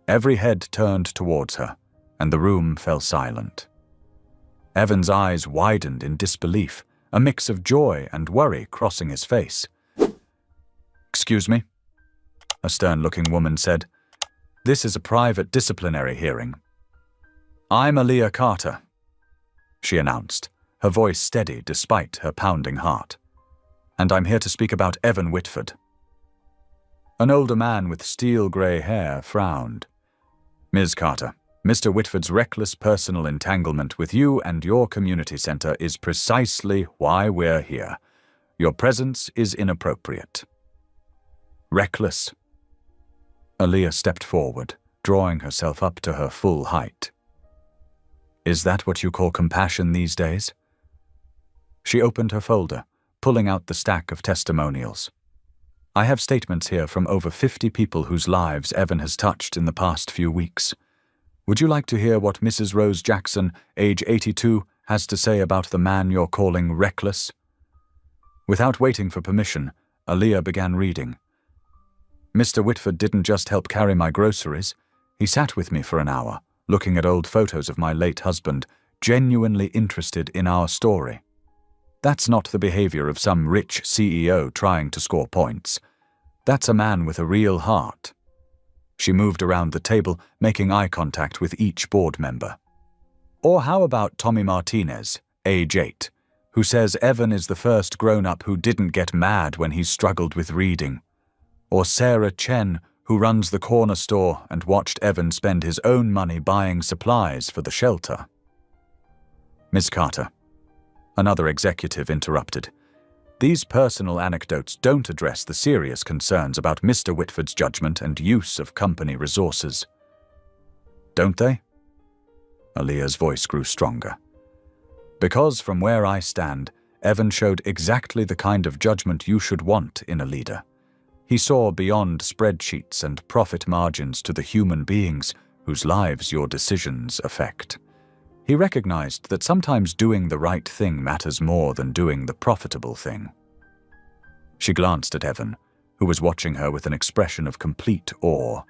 Every head turned towards her, and the room fell silent. Evan's eyes widened in disbelief, a mix of joy and worry crossing his face. "Excuse me," a stern-looking woman said. "This is a private disciplinary hearing." "I'm Aaliyah Carter," she announced, her voice steady despite her pounding heart. "And I'm here to speak about Evan Whitford." An older man with steel-grey hair frowned. "Ms. Carter, Mr. Whitford's reckless personal entanglement with you and your community center is precisely why we're here. Your presence is inappropriate." "Reckless?" Aaliyah stepped forward, drawing herself up to her full height. "Is that what you call compassion these days?" She opened her folder, pulling out the stack of testimonials. "I have statements here from over 50 people whose lives Evan has touched in the past few weeks. Would you like to hear what Mrs. Rose Jackson, age 82, has to say about the man you're calling reckless?" Without waiting for permission, Aaliyah began reading. "Mr. Whitford didn't just help carry my groceries. He sat with me for an hour, looking at old photos of my late husband, genuinely interested in our story. That's not the behavior of some rich CEO trying to score points. That's a man with a real heart." She moved around the table, making eye contact with each board member. "Or how about Tommy Martinez, age 8, who says Evan is the first grown-up who didn't get mad when he struggled with reading? Or Sarah Chen, who runs the corner store and watched Evan spend his own money buying supplies for the shelter?" "Ms. Carter," another executive interrupted, "these personal anecdotes don't address the serious concerns about Mr. Whitford's judgment and use of company resources." "Don't they?" Aaliyah's voice grew stronger. "Because from where I stand, Evan showed exactly the kind of judgment you should want in a leader. He saw beyond spreadsheets and profit margins to the human beings whose lives your decisions affect. He recognized that sometimes doing the right thing matters more than doing the profitable thing." She glanced at Evan, who was watching her with an expression of complete awe.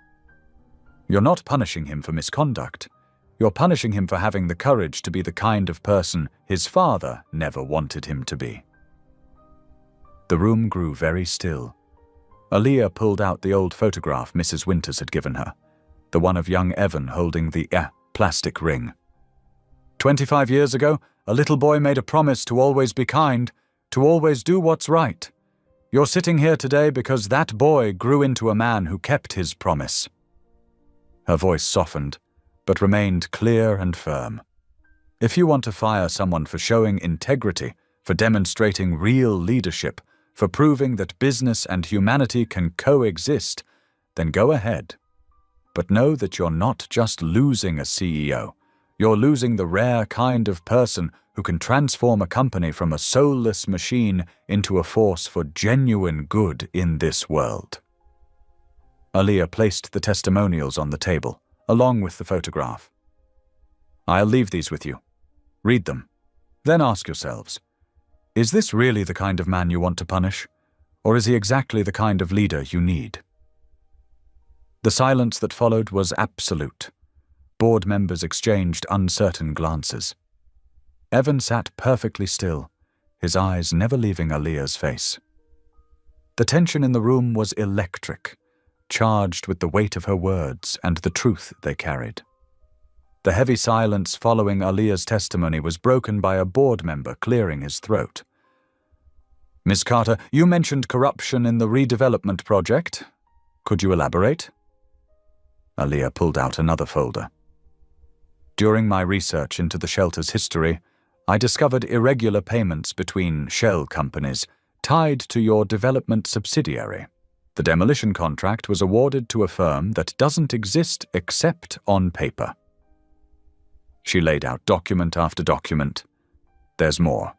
"You're not punishing him for misconduct. You're punishing him for having the courage to be the kind of person his father never wanted him to be." The room grew very still. Aaliyah pulled out the old photograph Mrs. Winters had given her, the one of young Evan holding the plastic ring. "25 years ago, a little boy made a promise to always be kind, to always do what's right. You're sitting here today because that boy grew into a man who kept his promise." Her voice softened, but remained clear and firm. "If you want to fire someone for showing integrity, for demonstrating real leadership, for proving that business and humanity can coexist, then go ahead. But know that you're not just losing a CEO. You're losing the rare kind of person who can transform a company from a soulless machine into a force for genuine good in this world." Aaliyah placed the testimonials on the table, along with the photograph. "I'll leave these with you. Read them. Then ask yourselves, is this really the kind of man you want to punish? Or is he exactly the kind of leader you need?" The silence that followed was absolute. Board members exchanged uncertain glances. Evan sat perfectly still, his eyes never leaving Aaliyah's face. The tension in the room was electric, charged with the weight of her words and the truth they carried. The heavy silence following Aaliyah's testimony was broken by a board member clearing his throat. "Ms. Carter, you mentioned corruption in the redevelopment project. Could you elaborate?" Aaliyah pulled out another folder. "During my research into the shelter's history, I discovered irregular payments between shell companies tied to your development subsidiary. The demolition contract was awarded to a firm that doesn't exist except on paper." She laid out document after document. "There's more.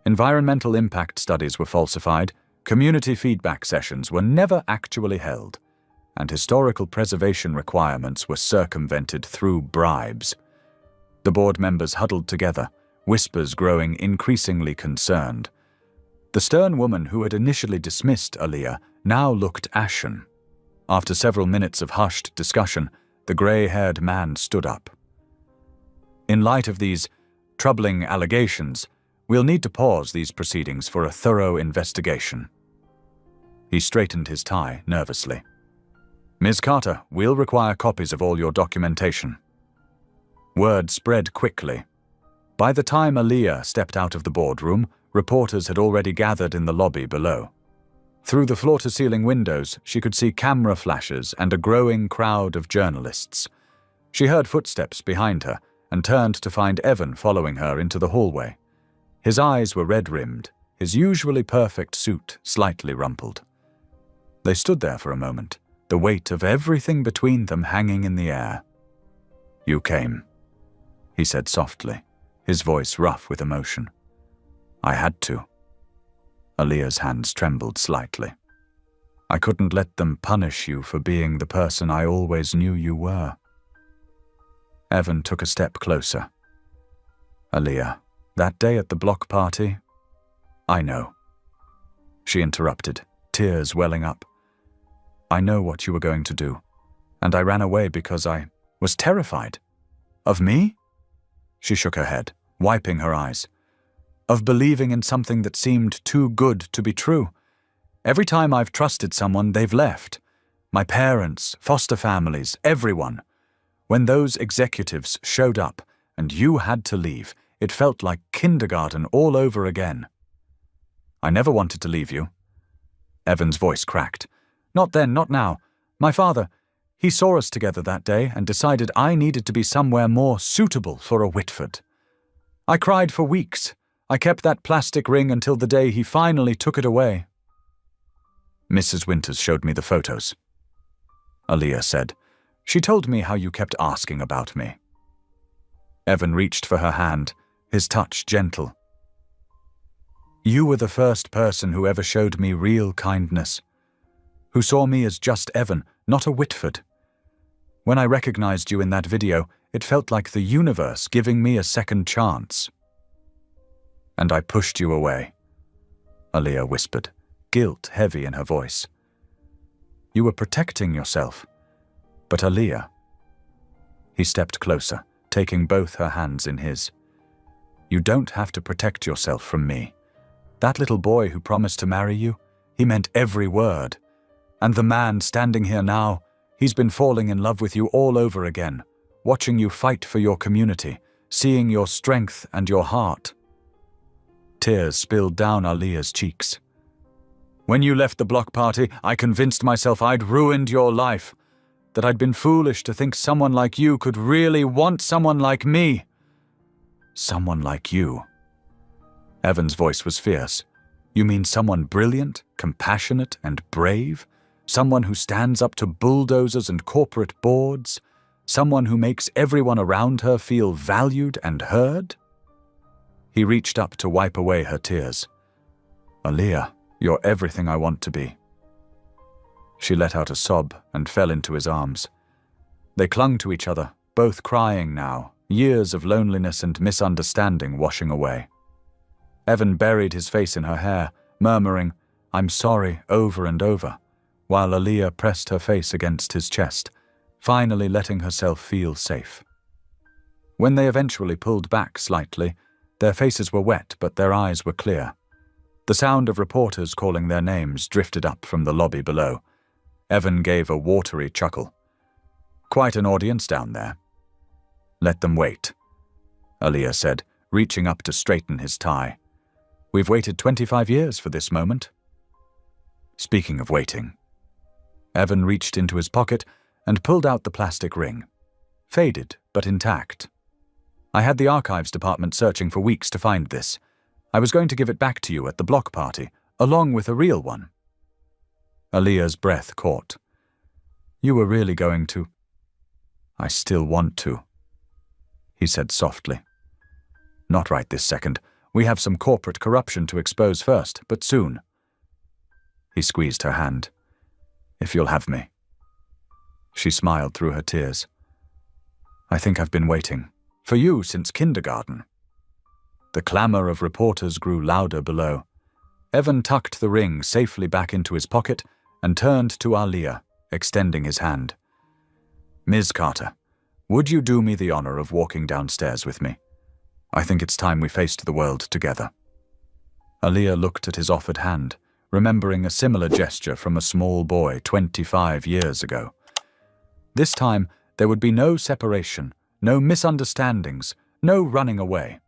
Environmental impact studies were falsified, community feedback sessions were never actually held, and historical preservation requirements were circumvented through bribes." The board members huddled together, whispers growing increasingly concerned. The stern woman who had initially dismissed Aaliyah now looked ashen. After several minutes of hushed discussion, The grey-haired man stood up. In light of these troubling allegations, we'll need to pause these proceedings for a thorough investigation. He straightened his tie nervously. Ms. Carter, we'll require copies of all your documentation. Word spread quickly. By the time Aaliyah stepped out of the boardroom, reporters had already gathered in the lobby below. Through the floor-to-ceiling windows, she could see camera flashes and a growing crowd of journalists. She heard footsteps behind her and turned to find Evan following her into the hallway. His eyes were red-rimmed, his usually perfect suit slightly rumpled. They stood there for a moment, the weight of everything between them hanging in the air. "You came," he said softly, his voice rough with emotion. "I had to." Aaliyah's hands trembled slightly. "I couldn't let them punish you for being the person I always knew you were." Evan took a step closer. "Aaliyah, that day at the block party?" "I know." She interrupted, tears welling up. "I know what you were going to do, and I ran away because I was terrified." "Of me?" She shook her head, wiping her eyes. "Of believing in something that seemed too good to be true. Every time I've trusted someone, they've left. My parents, foster families, everyone. When those executives showed up and you had to leave, it felt like kindergarten all over again." "I never wanted to leave you." Evan's voice cracked. "Not then, not now. My father, he saw us together that day and decided I needed to be somewhere more suitable for a Whitford. I cried for weeks. I kept that plastic ring until the day he finally took it away." "Mrs. Winters showed me the photos," Aaliyah said. "She told me how you kept asking about me." Evan reached for her hand, his touch gentle. "You were the first person who ever showed me real kindness, who saw me as just Evan, not a Whitford. When I recognized you in that video, it felt like the universe giving me a second chance." "And I pushed you away," Aaliyah whispered, guilt heavy in her voice. "You were protecting yourself. But Aaliyah..." He stepped closer, taking both her hands in his. "You don't have to protect yourself from me. That little boy who promised to marry you, he meant every word. And the man standing here now, he's been falling in love with you all over again, watching you fight for your community, seeing your strength and your heart." Tears spilled down Aaliyah's cheeks. "When you left the block party, I convinced myself I'd ruined your life, that I'd been foolish to think someone like you could really want someone like me." "Someone like you?" Evan's voice was fierce. "You mean someone brilliant, compassionate, and brave? Someone who stands up to bulldozers and corporate boards? Someone who makes everyone around her feel valued and heard?" He reached up to wipe away her tears. "Aaliyah, you're everything I want to be." She let out a sob and fell into his arms. They clung to each other, both crying now, years of loneliness and misunderstanding washing away. Evan buried his face in her hair, murmuring, "I'm sorry," over and over, while Aaliyah pressed her face against his chest, finally letting herself feel safe. When they eventually pulled back slightly, their faces were wet but their eyes were clear. The sound of reporters calling their names drifted up from the lobby below. Evan gave a watery chuckle. "Quite an audience down there." "Let them wait," Aaliyah said, reaching up to straighten his tie. "We've waited 25 years for this moment." Speaking of waiting, Evan reached into his pocket and pulled out the plastic ring. Faded, but intact. "I had the archives department searching for weeks to find this. I was going to give it back to you at the block party, along with a real one." Aaliyah's breath caught. "You were really going to..." "I still want to," he said softly. "Not right this second. We have some corporate corruption to expose first, but soon." He squeezed her hand. "If you'll have me." She smiled through her tears. "I think I've been waiting. For you since kindergarten." The clamor of reporters grew louder below. Evan tucked the ring safely back into his pocket and turned to Aaliyah, extending his hand. Ms. Carter, would you do me the honor of walking downstairs with me? I think it's time we faced the world together." Aaliyah looked at his offered hand, remembering a similar gesture from a small boy 25 years ago. This time, there would be no separation, no misunderstandings, no running away.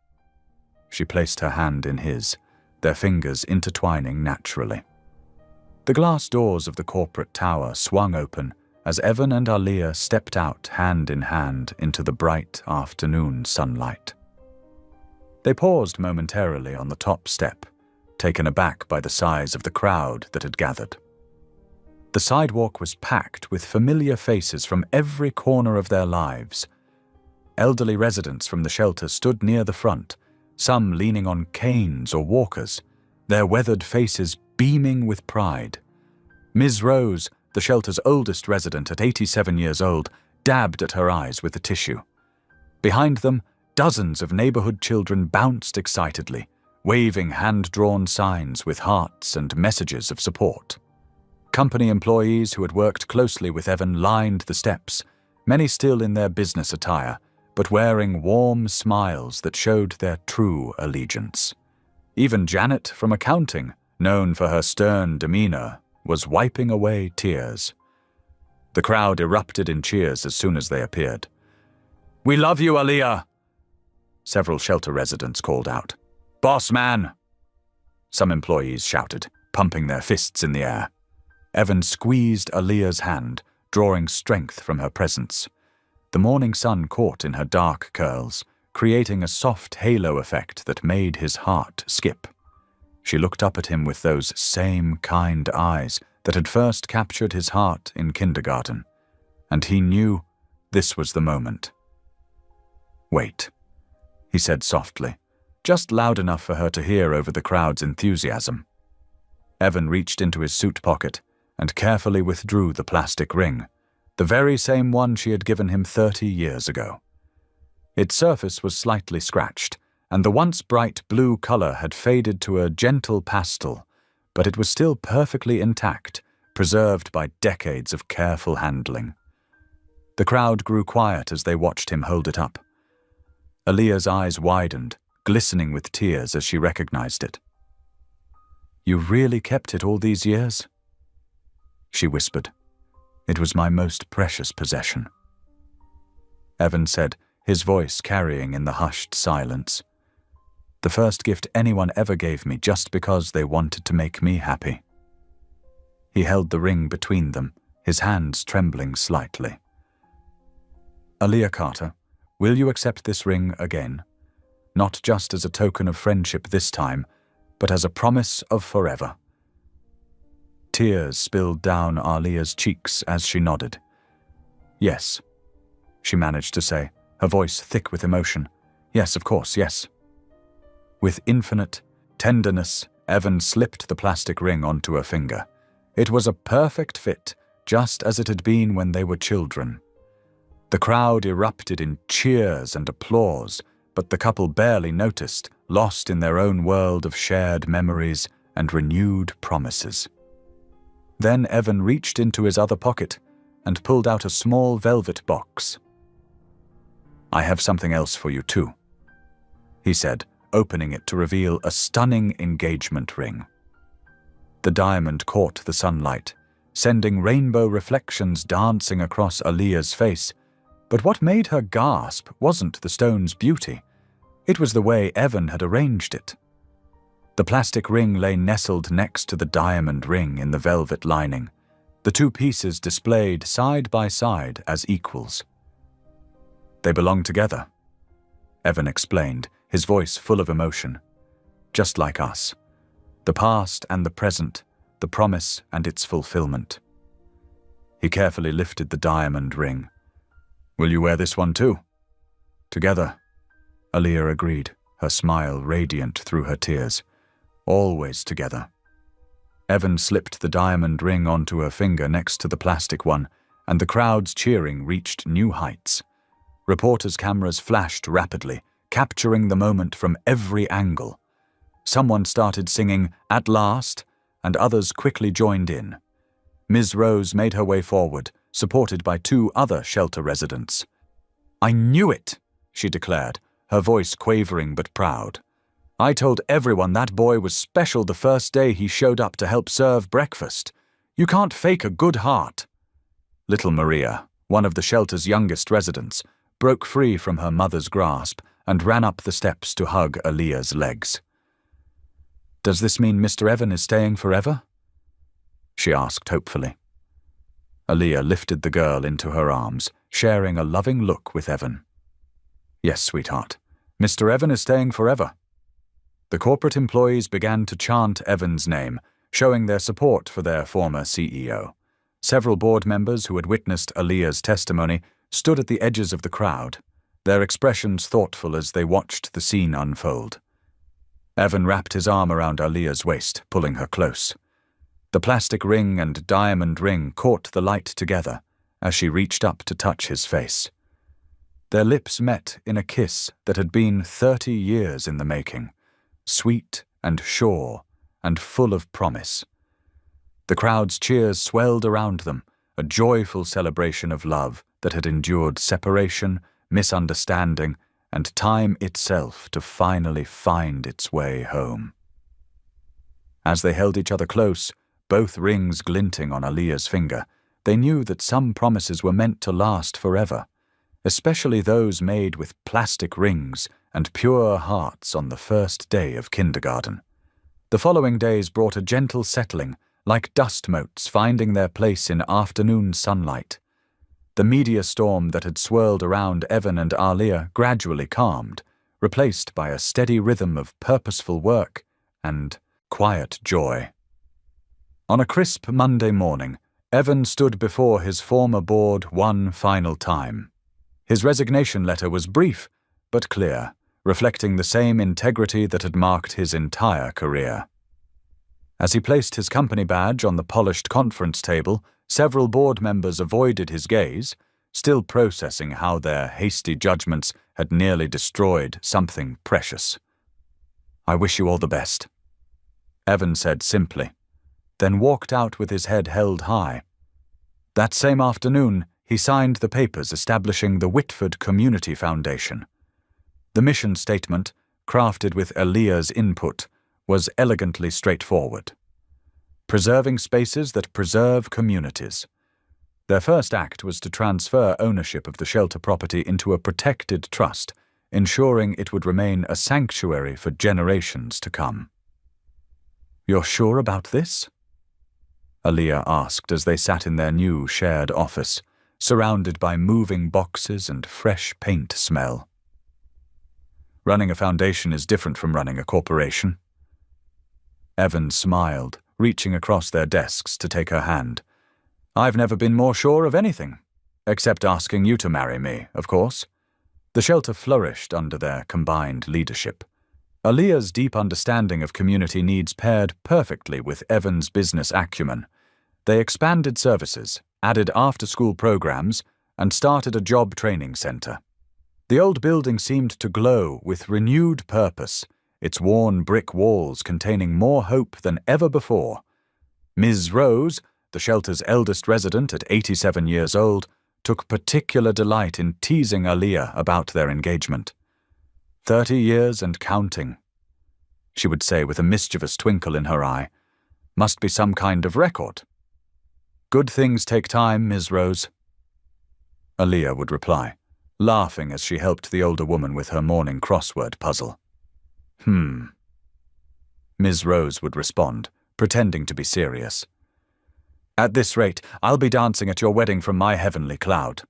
She placed her hand in his, their fingers intertwining naturally. The glass doors of the corporate tower swung open as Evan and Aaliyah stepped out hand in hand into the bright afternoon sunlight. They paused momentarily on the top step, taken aback by the size of the crowd that had gathered. The sidewalk was packed with familiar faces from every corner of their lives. Elderly residents from the shelter stood near the front, some leaning on canes or walkers, their weathered faces beaming with pride. Ms. Rose, the shelter's oldest resident at 87 years old, dabbed at her eyes with a tissue. Behind them, dozens of neighborhood children bounced excitedly, waving hand-drawn signs with hearts and messages of support. Company employees who had worked closely with Evan lined the steps, many still in their business attire, but wearing warm smiles that showed their true allegiance. Even Janet from accounting, known for her stern demeanor, was wiping away tears. The crowd erupted in cheers as soon as they appeared. "We love you, Aaliyah!" Several shelter residents called out. "Boss man!" Some employees shouted, pumping their fists in the air. Evan squeezed Aaliyah's hand, drawing strength from her presence. The morning sun caught in her dark curls, creating a soft halo effect that made his heart skip. She looked up at him with those same kind eyes that had first captured his heart in kindergarten, and he knew this was the moment. "Wait," he said softly, just loud enough for her to hear over the crowd's enthusiasm. Evan reached into his suit pocket and carefully withdrew the plastic ring, the very same one she had given him 30 years ago. Its surface was slightly scratched, and the once bright blue color had faded to a gentle pastel, but it was still perfectly intact, preserved by decades of careful handling. The crowd grew quiet as they watched him hold it up. Aaliyah's eyes widened, glistening with tears as she recognized it. "You really kept it all these years?" She whispered. "It was my most precious possession." Evan said, his voice carrying in the hushed silence. "The first gift anyone ever gave me just because they wanted to make me happy." He held the ring between them, his hands trembling slightly. "Aaliyah Carter, will you accept this ring again? Not just as a token of friendship this time, but as a promise of forever." Tears spilled down Aaliyah's cheeks as she nodded. "Yes," she managed to say, her voice thick with emotion. "Yes, of course, yes." With infinite tenderness, Evan slipped the plastic ring onto her finger. It was a perfect fit, just as it had been when they were children. The crowd erupted in cheers and applause, but the couple barely noticed, lost in their own world of shared memories and renewed promises. Then Evan reached into his other pocket and pulled out a small velvet box. "I have something else for you too," he said, opening it to reveal a stunning engagement ring. The diamond caught the sunlight, sending rainbow reflections dancing across Aaliyah's face, but what made her gasp wasn't the stone's beauty. It was the way Evan had arranged it. The plastic ring lay nestled next to the diamond ring in the velvet lining, the two pieces displayed side by side as equals. "They belong together," Evan explained, his voice full of emotion. "Just like us. The past and the present, the promise and its fulfillment." He carefully lifted the diamond ring. "Will you wear this one too?" "Together," Aaliyah agreed, her smile radiant through her tears. "Always together." Evan slipped the diamond ring onto her finger next to the plastic one, and the crowd's cheering reached new heights. Reporters' cameras flashed rapidly, capturing the moment from every angle. Someone started singing "At Last," and others quickly joined in. Ms. Rose made her way forward, supported by 2 other shelter residents. "I knew it," she declared, her voice quavering but proud. "I told everyone that boy was special the first day he showed up to help serve breakfast. You can't fake a good heart." Little Maria, one of the shelter's youngest residents, broke free from her mother's grasp and ran up the steps to hug Aaliyah's legs. "Does this mean Mr. Evan is staying forever?" she asked hopefully. Aaliyah lifted the girl into her arms, sharing a loving look with Evan. "Yes, sweetheart. Mr. Evan is staying forever." The corporate employees began to chant Evan's name, showing their support for their former CEO. Several board members who had witnessed Aaliyah's testimony stood at the edges of the crowd, their expressions thoughtful as they watched the scene unfold. Evan wrapped his arm around Aaliyah's waist, pulling her close. The plastic ring and diamond ring caught the light together as she reached up to touch his face. Their lips met in a kiss that had been 30 years in the making, sweet and sure and full of promise. The crowd's cheers swelled around them, a joyful celebration of love that had endured separation, misunderstanding, and time itself to finally find its way home. As they held each other close, both rings glinting on Aaliyah's finger, they knew that some promises were meant to last forever, especially those made with plastic rings and pure hearts on the first day of kindergarten. The following days brought a gentle settling, like dust motes finding their place in afternoon sunlight. The media storm that had swirled around Evan and Aaliyah gradually calmed, replaced by a steady rhythm of purposeful work and quiet joy. On a crisp Monday morning, Evan stood before his former board one final time. His resignation letter was brief but clear, reflecting the same integrity that had marked his entire career. As he placed his company badge on the polished conference table, several board members avoided his gaze, still processing how their hasty judgments had nearly destroyed something precious. "I wish you all the best," Evan said simply, then walked out with his head held high. That same afternoon, he signed the papers establishing the Whitford Community Foundation. The mission statement, crafted with Aaliyah's input, was elegantly straightforward. Preserving spaces that preserve communities. Their first act was to transfer ownership of the shelter property into a protected trust, ensuring it would remain a sanctuary for generations to come. "You're sure about this?" Aaliyah asked as they sat in their new shared office, surrounded by moving boxes and fresh paint smell. "Running a foundation is different from running a corporation." Evan smiled, reaching across their desks to take her hand. "I've never been more sure of anything, except asking you to marry me, of course." The shelter flourished under their combined leadership. Aaliyah's deep understanding of community needs paired perfectly with Evan's business acumen. They expanded services, added after-school programs, and started a job training center. The old building seemed to glow with renewed purpose, its worn brick walls containing more hope than ever before. Ms. Rose, the shelter's eldest resident at 87 years old, took particular delight in teasing Aaliyah about their engagement. 30 years and counting, she would say with a mischievous twinkle in her eye. "Must be some kind of record." "Good things take time, Ms. Rose," Aaliyah would reply, laughing as she helped the older woman with her morning crossword puzzle. Ms. Rose would respond, pretending to be serious. "At this rate, I'll be dancing at your wedding from my heavenly cloud."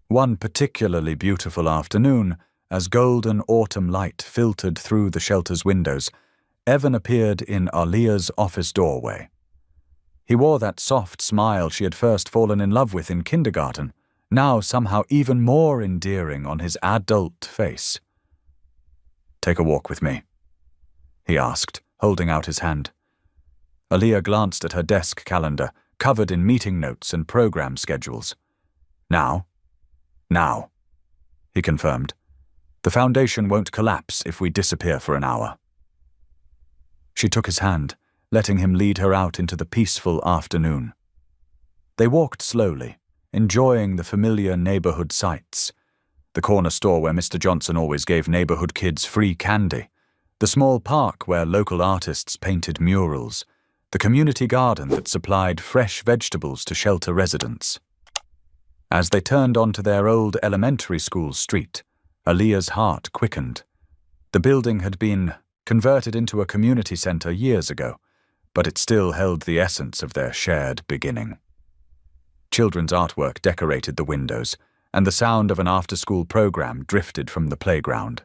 One particularly beautiful afternoon, as golden autumn light filtered through the shelter's windows, Evan appeared in Aaliyah's office doorway. He wore that soft smile she had first fallen in love with in kindergarten, now somehow even more endearing on his adult face. "Take a walk with me?" he asked, holding out his hand. Aaliyah glanced at her desk calendar, covered in meeting notes and program schedules. Now, he confirmed. "The foundation won't collapse if we disappear for an hour." She took his hand, letting him lead her out into the peaceful afternoon. They walked slowly, enjoying the familiar neighborhood sights. The corner store where Mr. Johnson always gave neighborhood kids free candy, the small park where local artists painted murals, the community garden that supplied fresh vegetables to shelter residents. As they turned onto their old elementary school street, Aaliyah's heart quickened. The building had been converted into a community center years ago, but it still held the essence of their shared beginning. Children's artwork decorated the windows, and the sound of an after-school program drifted from the playground.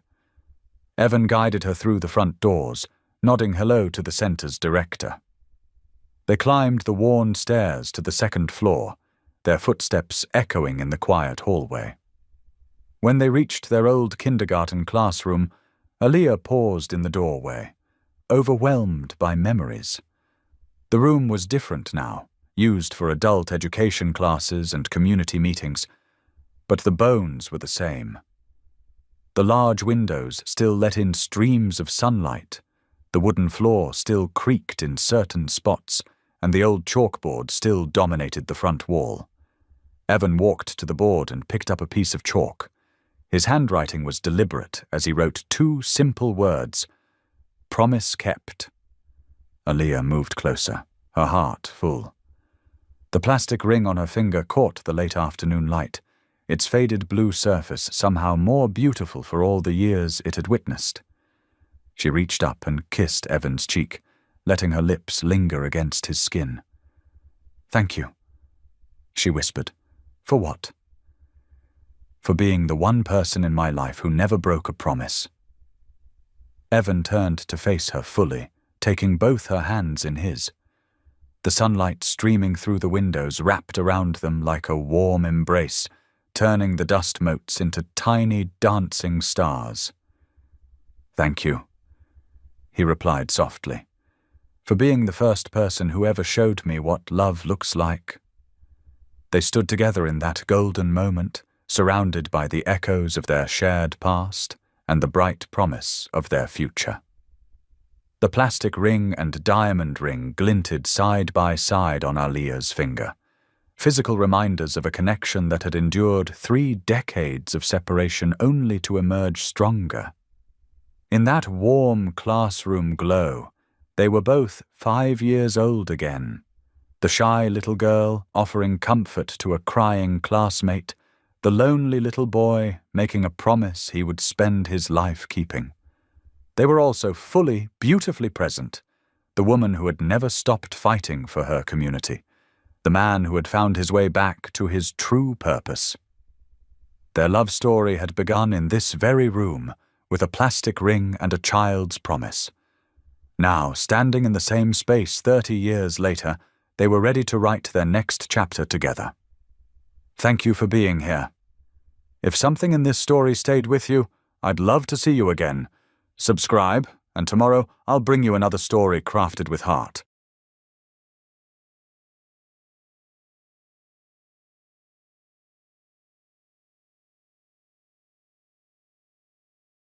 Evan guided her through the front doors, nodding hello to the center's director. They climbed the worn stairs to the second floor, their footsteps echoing in the quiet hallway. When they reached their old kindergarten classroom, Aaliyah paused in the doorway, overwhelmed by memories. The room was different now, used for adult education classes and community meetings, but the bones were the same. The large windows still let in streams of sunlight, the wooden floor still creaked in certain spots, and the old chalkboard still dominated the front wall. Evan walked to the board and picked up a piece of chalk. His handwriting was deliberate as he wrote two simple words: "Promise kept." Aaliyah moved closer, her heart full. The plastic ring on her finger caught the late afternoon light, its faded blue surface somehow more beautiful for all the years it had witnessed. She reached up and kissed Evan's cheek, letting her lips linger against his skin. "Thank you," she whispered. "For what?" "For being the one person in my life who never broke a promise." Evan turned to face her fully, taking both her hands in his. The sunlight streaming through the windows wrapped around them like a warm embrace, turning the dust motes into tiny dancing stars. "Thank you," he replied softly, "for being the first person who ever showed me what love looks like." They stood together in that golden moment, surrounded by the echoes of their shared past and the bright promise of their future. The plastic ring and diamond ring glinted side by side on Aaliyah's finger, physical reminders of a connection that had endured 3 decades of separation only to emerge stronger. In that warm classroom glow, they were both 5 years old again, the shy little girl offering comfort to a crying classmate, the lonely little boy making a promise he would spend his life keeping. They were also fully, beautifully present, the woman who had never stopped fighting for her community, the man who had found his way back to his true purpose. Their love story had begun in this very room, with a plastic ring and a child's promise. Now, standing in the same space 30 years later, they were ready to write their next chapter together. Thank you for being here. If something in this story stayed with you, I'd love to see you again. Subscribe, and tomorrow I'll bring you another story crafted with heart.